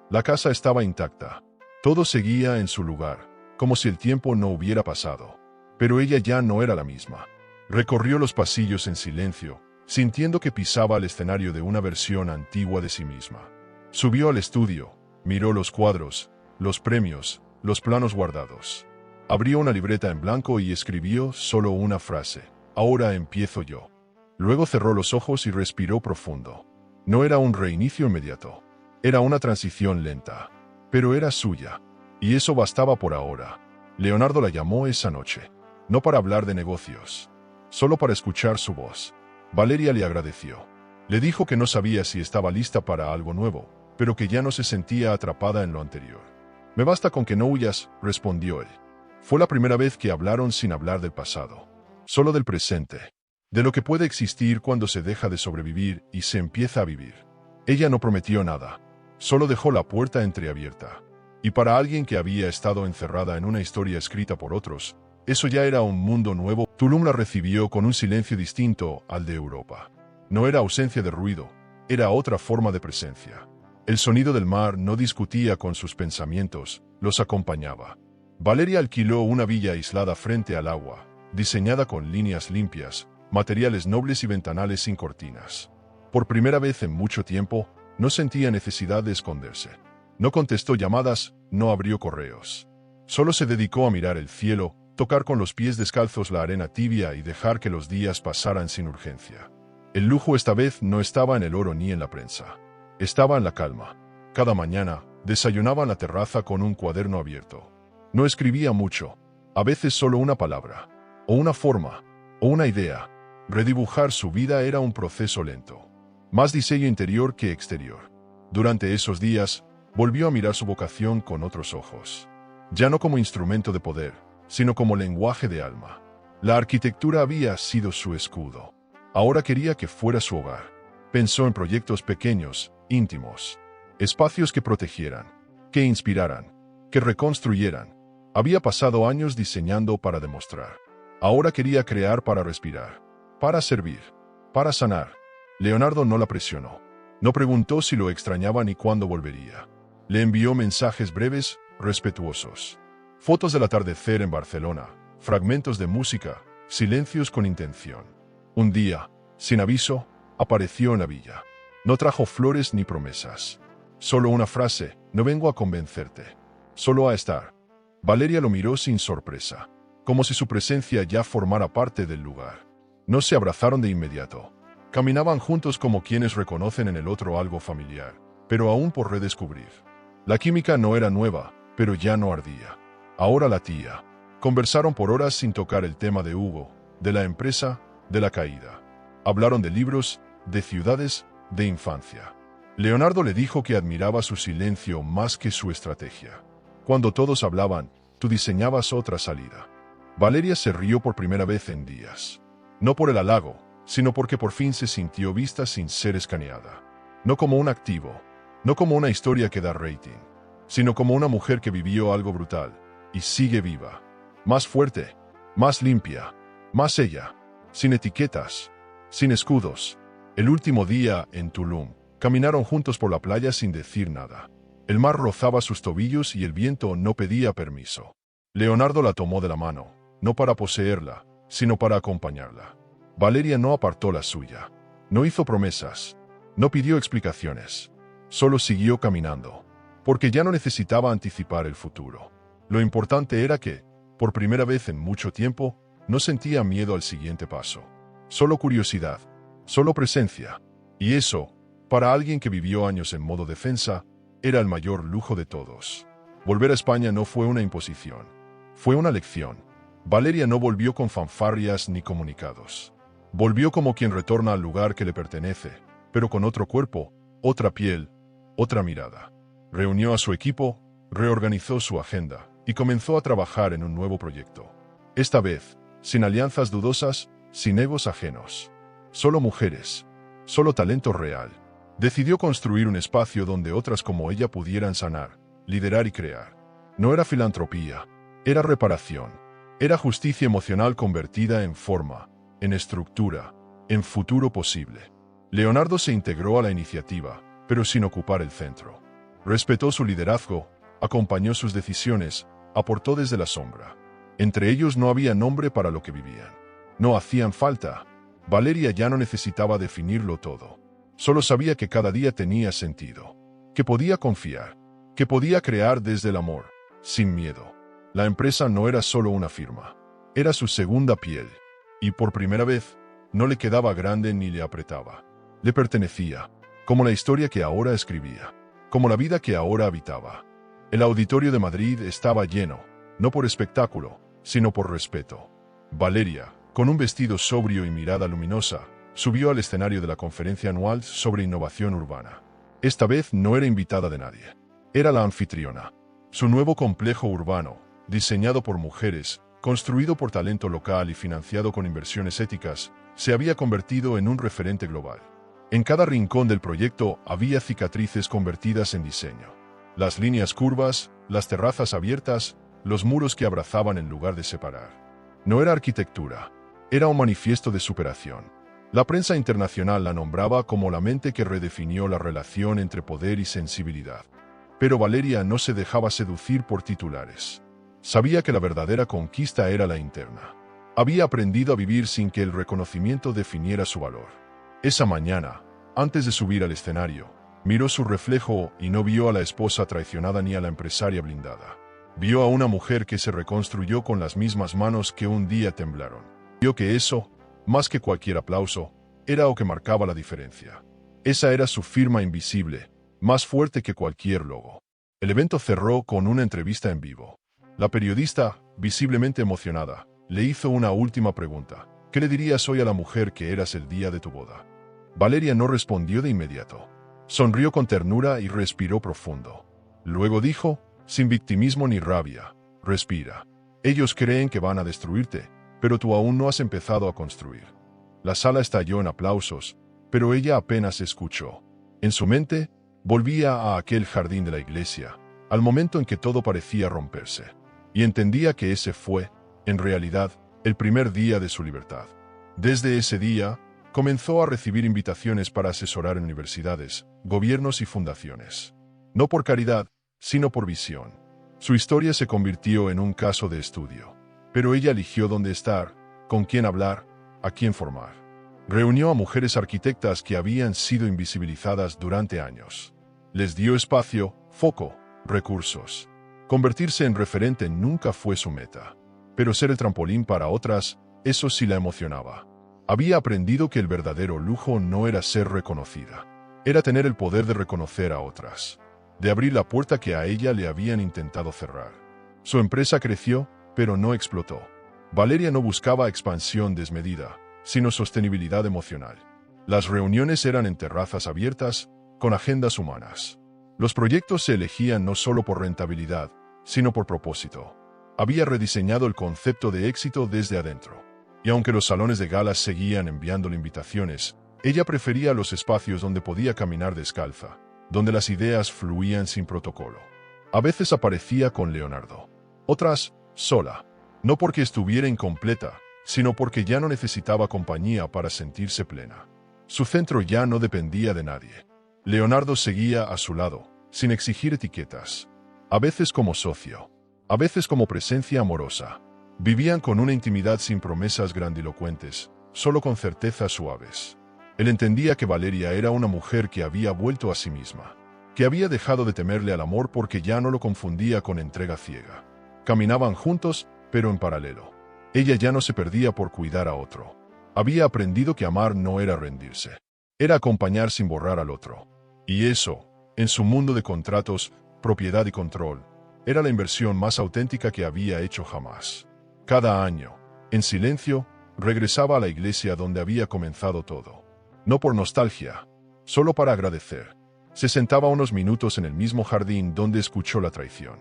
Speaker 1: La casa estaba intacta. Todo seguía en su lugar, como si el tiempo no hubiera pasado. Pero ella ya no era la misma. Recorrió los pasillos en silencio, sintiendo que pisaba el escenario de una versión antigua de sí misma. Subió al estudio, miró los cuadros, los premios, los planos guardados. Abrió una libreta en blanco y escribió solo una frase: ahora empiezo yo. Luego cerró los ojos y respiró profundo. No era un reinicio inmediato. Era una transición lenta. Pero era suya. Y eso bastaba por ahora. Leonardo la llamó esa noche. No para hablar de negocios. Solo para escuchar su voz. Valeria le agradeció. Le dijo que no sabía si estaba lista para algo nuevo, pero que ya no se sentía atrapada en lo anterior. Me basta con que no huyas, respondió él. Fue la primera vez que hablaron sin hablar del pasado. Solo del presente. De lo que puede existir cuando se deja de sobrevivir y se empieza a vivir. Ella no prometió nada. Solo dejó la puerta entreabierta. Y para alguien que había estado encerrada en una historia escrita por otros, eso ya era un mundo nuevo. Tulum la recibió con un silencio distinto al de Europa. No era ausencia de ruido, era otra forma de presencia. El sonido del mar no discutía con sus pensamientos, los acompañaba. Valeria alquiló una villa aislada frente al agua, diseñada con líneas limpias, materiales nobles y ventanales sin cortinas. Por primera vez en mucho tiempo, no sentía necesidad de esconderse. No contestó llamadas, no abrió correos. Solo se dedicó a mirar el cielo, tocar con los pies descalzos la arena tibia y dejar que los días pasaran sin urgencia. El lujo esta vez no estaba en el oro ni en la prensa. Estaba en la calma. Cada mañana, desayunaba en la terraza con un cuaderno abierto. No escribía mucho, a veces solo una palabra, o una forma, o una idea. Redibujar su vida era un proceso lento. Más diseño interior que exterior. Durante esos días, volvió a mirar su vocación con otros ojos. Ya no como instrumento de poder, sino como lenguaje de alma. La arquitectura había sido su escudo. Ahora quería que fuera su hogar. Pensó en proyectos pequeños, íntimos. Espacios que protegieran, que inspiraran, que reconstruyeran. Había pasado años diseñando para demostrar. Ahora quería crear para respirar, para servir, para sanar. Leonardo no la presionó. No preguntó si lo extrañaba ni cuándo volvería. Le envió mensajes breves, respetuosos. Fotos del atardecer en Barcelona, fragmentos de música, silencios con intención. Un día, sin aviso, apareció en la villa. No trajo flores ni promesas. Solo una frase: no vengo a convencerte, solo a estar. Valeria lo miró sin sorpresa, como si su presencia ya formara parte del lugar. No se abrazaron de inmediato. Caminaban juntos como quienes reconocen en el otro algo familiar, pero aún por redescubrir. La química no era nueva, pero ya no ardía. Ahora latía. Conversaron por horas sin tocar el tema de Hugo, de la empresa, de la caída. Hablaron de libros, de ciudades, de infancia. Leonardo le dijo que admiraba su silencio más que su estrategia. Cuando todos hablaban, tú diseñabas otra salida. Valeria se rió por primera vez en días. No por el halago, sino porque por fin se sintió vista sin ser escaneada. No como un activo, no como una historia que da rating, sino como una mujer que vivió algo brutal y sigue viva. Más fuerte, más limpia, más ella, sin etiquetas, sin escudos. El último día, en Tulum, caminaron juntos por la playa sin decir nada. El mar rozaba sus tobillos y el viento no pedía permiso. Leonardo la tomó de la mano, no para poseerla, sino para acompañarla. Valeria no apartó la suya. No hizo promesas. No pidió explicaciones. Solo siguió caminando, porque ya no necesitaba anticipar el futuro. Lo importante era que, por primera vez en mucho tiempo, no sentía miedo al siguiente paso. Solo curiosidad, solo presencia. Y eso, para alguien que vivió años en modo defensa, era el mayor lujo de todos. Volver a España no fue una imposición. Fue una lección. Valeria no volvió con fanfarrias ni comunicados. Volvió como quien retorna al lugar que le pertenece, pero con otro cuerpo, otra piel, otra mirada. Reunió a su equipo, reorganizó su agenda y comenzó a trabajar en un nuevo proyecto. Esta vez, sin alianzas dudosas, sin egos ajenos. Solo mujeres, solo talento real. Decidió construir un espacio donde otras como ella pudieran sanar, liderar y crear. No era filantropía, era reparación. Era justicia emocional convertida en forma, en estructura, en futuro posible. Leonardo se integró a la iniciativa, pero sin ocupar el centro. Respetó su liderazgo, acompañó sus decisiones, aportó desde la sombra. Entre ellos no había nombre para lo que vivían. No hacían falta. Valeria ya no necesitaba definirlo todo. Solo sabía que cada día tenía sentido, que podía confiar, que podía crear desde el amor, sin miedo. La empresa no era solo una firma, era su segunda piel, y por primera vez, no le quedaba grande ni le apretaba. Le pertenecía, como la historia que ahora escribía, como la vida que ahora habitaba. El auditorio de Madrid estaba lleno, no por espectáculo, sino por respeto. Valeria, con un vestido sobrio y mirada luminosa, subió al escenario de la conferencia anual sobre innovación urbana. Esta vez no era invitada de nadie. Era la anfitriona. Su nuevo complejo urbano, diseñado por mujeres, construido por talento local y financiado con inversiones éticas, se había convertido en un referente global. En cada rincón del proyecto había cicatrices convertidas en diseño. Las líneas curvas, las terrazas abiertas, los muros que abrazaban en lugar de separar. No era arquitectura, era un manifiesto de superación. La prensa internacional la nombraba como la mente que redefinió la relación entre poder y sensibilidad. Pero Valeria no se dejaba seducir por titulares. Sabía que la verdadera conquista era la interna. Había aprendido a vivir sin que el reconocimiento definiera su valor. Esa mañana, antes de subir al escenario, miró su reflejo y no vio a la esposa traicionada ni a la empresaria blindada. Vio a una mujer que se reconstruyó con las mismas manos que un día temblaron. Vio que eso, más que cualquier aplauso, era lo que marcaba la diferencia. Esa era su firma invisible, más fuerte que cualquier logo. El evento cerró con una entrevista en vivo. La periodista, visiblemente emocionada, le hizo una última pregunta. ¿Qué le dirías hoy a la mujer que eras el día de tu boda? Valeria no respondió de inmediato. Sonrió con ternura y respiró profundo. Luego dijo, sin victimismo ni rabia, respira. Ellos creen que van a destruirte, pero tú aún no has empezado a construir. La sala estalló en aplausos, pero ella apenas escuchó. En su mente, volvía a aquel jardín de la iglesia, al momento en que todo parecía romperse, y entendía que ese fue, en realidad, el primer día de su libertad. Desde ese día, comenzó a recibir invitaciones para asesorar en universidades, gobiernos y fundaciones. No por caridad, sino por visión. Su historia se convirtió en un caso de estudio. Pero ella eligió dónde estar, con quién hablar, a quién formar. Reunió a mujeres arquitectas que habían sido invisibilizadas durante años. Les dio espacio, foco, recursos. Convertirse en referente nunca fue su meta. Pero ser el trampolín para otras, eso sí la emocionaba. Había aprendido que el verdadero lujo no era ser reconocida. Era tener el poder de reconocer a otras. De abrir la puerta que a ella le habían intentado cerrar. Su empresa creció, pero no explotó. Valeria no buscaba expansión desmedida, sino sostenibilidad emocional. Las reuniones eran en terrazas abiertas, con agendas humanas. Los proyectos se elegían no solo por rentabilidad, sino por propósito. Había rediseñado el concepto de éxito desde adentro. Y aunque los salones de galas seguían enviándole invitaciones, ella prefería los espacios donde podía caminar descalza, donde las ideas fluían sin protocolo. A veces aparecía con Leonardo. Otras, sola. No porque estuviera incompleta, sino porque ya no necesitaba compañía para sentirse plena. Su centro ya no dependía de nadie. Leonardo seguía a su lado, sin exigir etiquetas. A veces como socio, a veces como presencia amorosa. Vivían con una intimidad sin promesas grandilocuentes, solo con certezas suaves. Él entendía que Valeria era una mujer que había vuelto a sí misma, que había dejado de temerle al amor porque ya no lo confundía con entrega ciega. Caminaban juntos, pero en paralelo. Ella ya no se perdía por cuidar a otro. Había aprendido que amar no era rendirse. Era acompañar sin borrar al otro. Y eso, en su mundo de contratos, propiedad y control, era la inversión más auténtica que había hecho jamás. Cada año, en silencio, regresaba a la iglesia donde había comenzado todo. No por nostalgia, solo para agradecer. Se sentaba unos minutos en el mismo jardín donde escuchó la traición.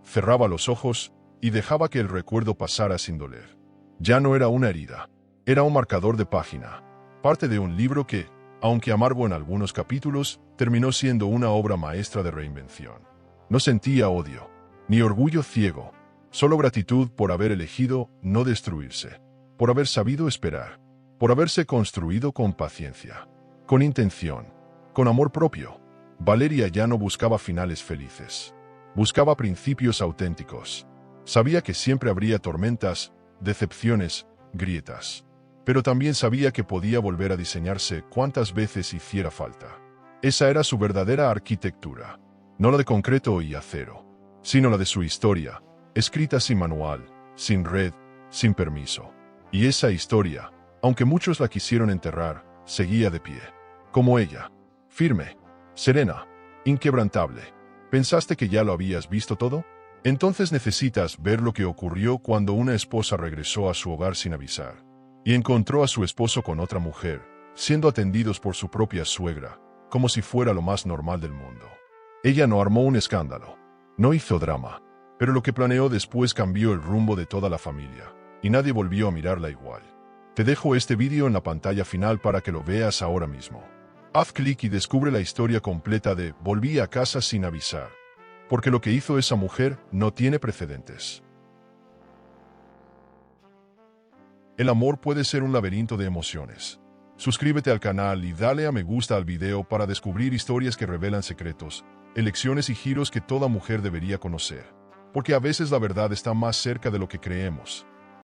Speaker 1: Cerraba los ojos y dejaba que el recuerdo pasara sin doler. Ya no era una herida, era un marcador de página, parte de un libro que, aunque amargo en algunos capítulos, terminó siendo una obra maestra de reinvención. No sentía odio, ni orgullo ciego, solo gratitud por haber elegido no destruirse, por haber sabido esperar, por haberse construido con paciencia, con intención, con amor propio. Valeria ya no buscaba finales felices, buscaba principios auténticos. Sabía que siempre habría tormentas, decepciones, grietas. Pero también sabía que podía volver a diseñarse cuantas veces hiciera falta. Esa era su verdadera arquitectura, no la de concreto y acero, sino la de su historia, escrita sin manual, sin red, sin permiso. Y esa historia, aunque muchos la quisieron enterrar, seguía de pie. Como ella, firme, serena, inquebrantable. ¿Pensaste que ya lo habías visto todo? Entonces necesitas ver lo que ocurrió cuando una esposa regresó a su hogar sin avisar y encontró a su esposo con otra mujer, siendo atendidos por su propia suegra, como si fuera lo más normal del mundo. Ella no armó un escándalo, no hizo drama, pero lo que planeó después cambió el rumbo de toda la familia, y nadie volvió a mirarla igual. Te dejo este vídeo en la pantalla final para que lo veas ahora mismo. Haz clic y descubre la historia completa de Volví a casa sin avisar, porque lo que hizo esa mujer no tiene precedentes. El amor puede ser un laberinto de emociones. Suscríbete al canal y dale a me gusta al video para descubrir historias que revelan secretos, elecciones y giros que toda mujer debería conocer. Porque a veces la verdad está más cerca de lo que creemos.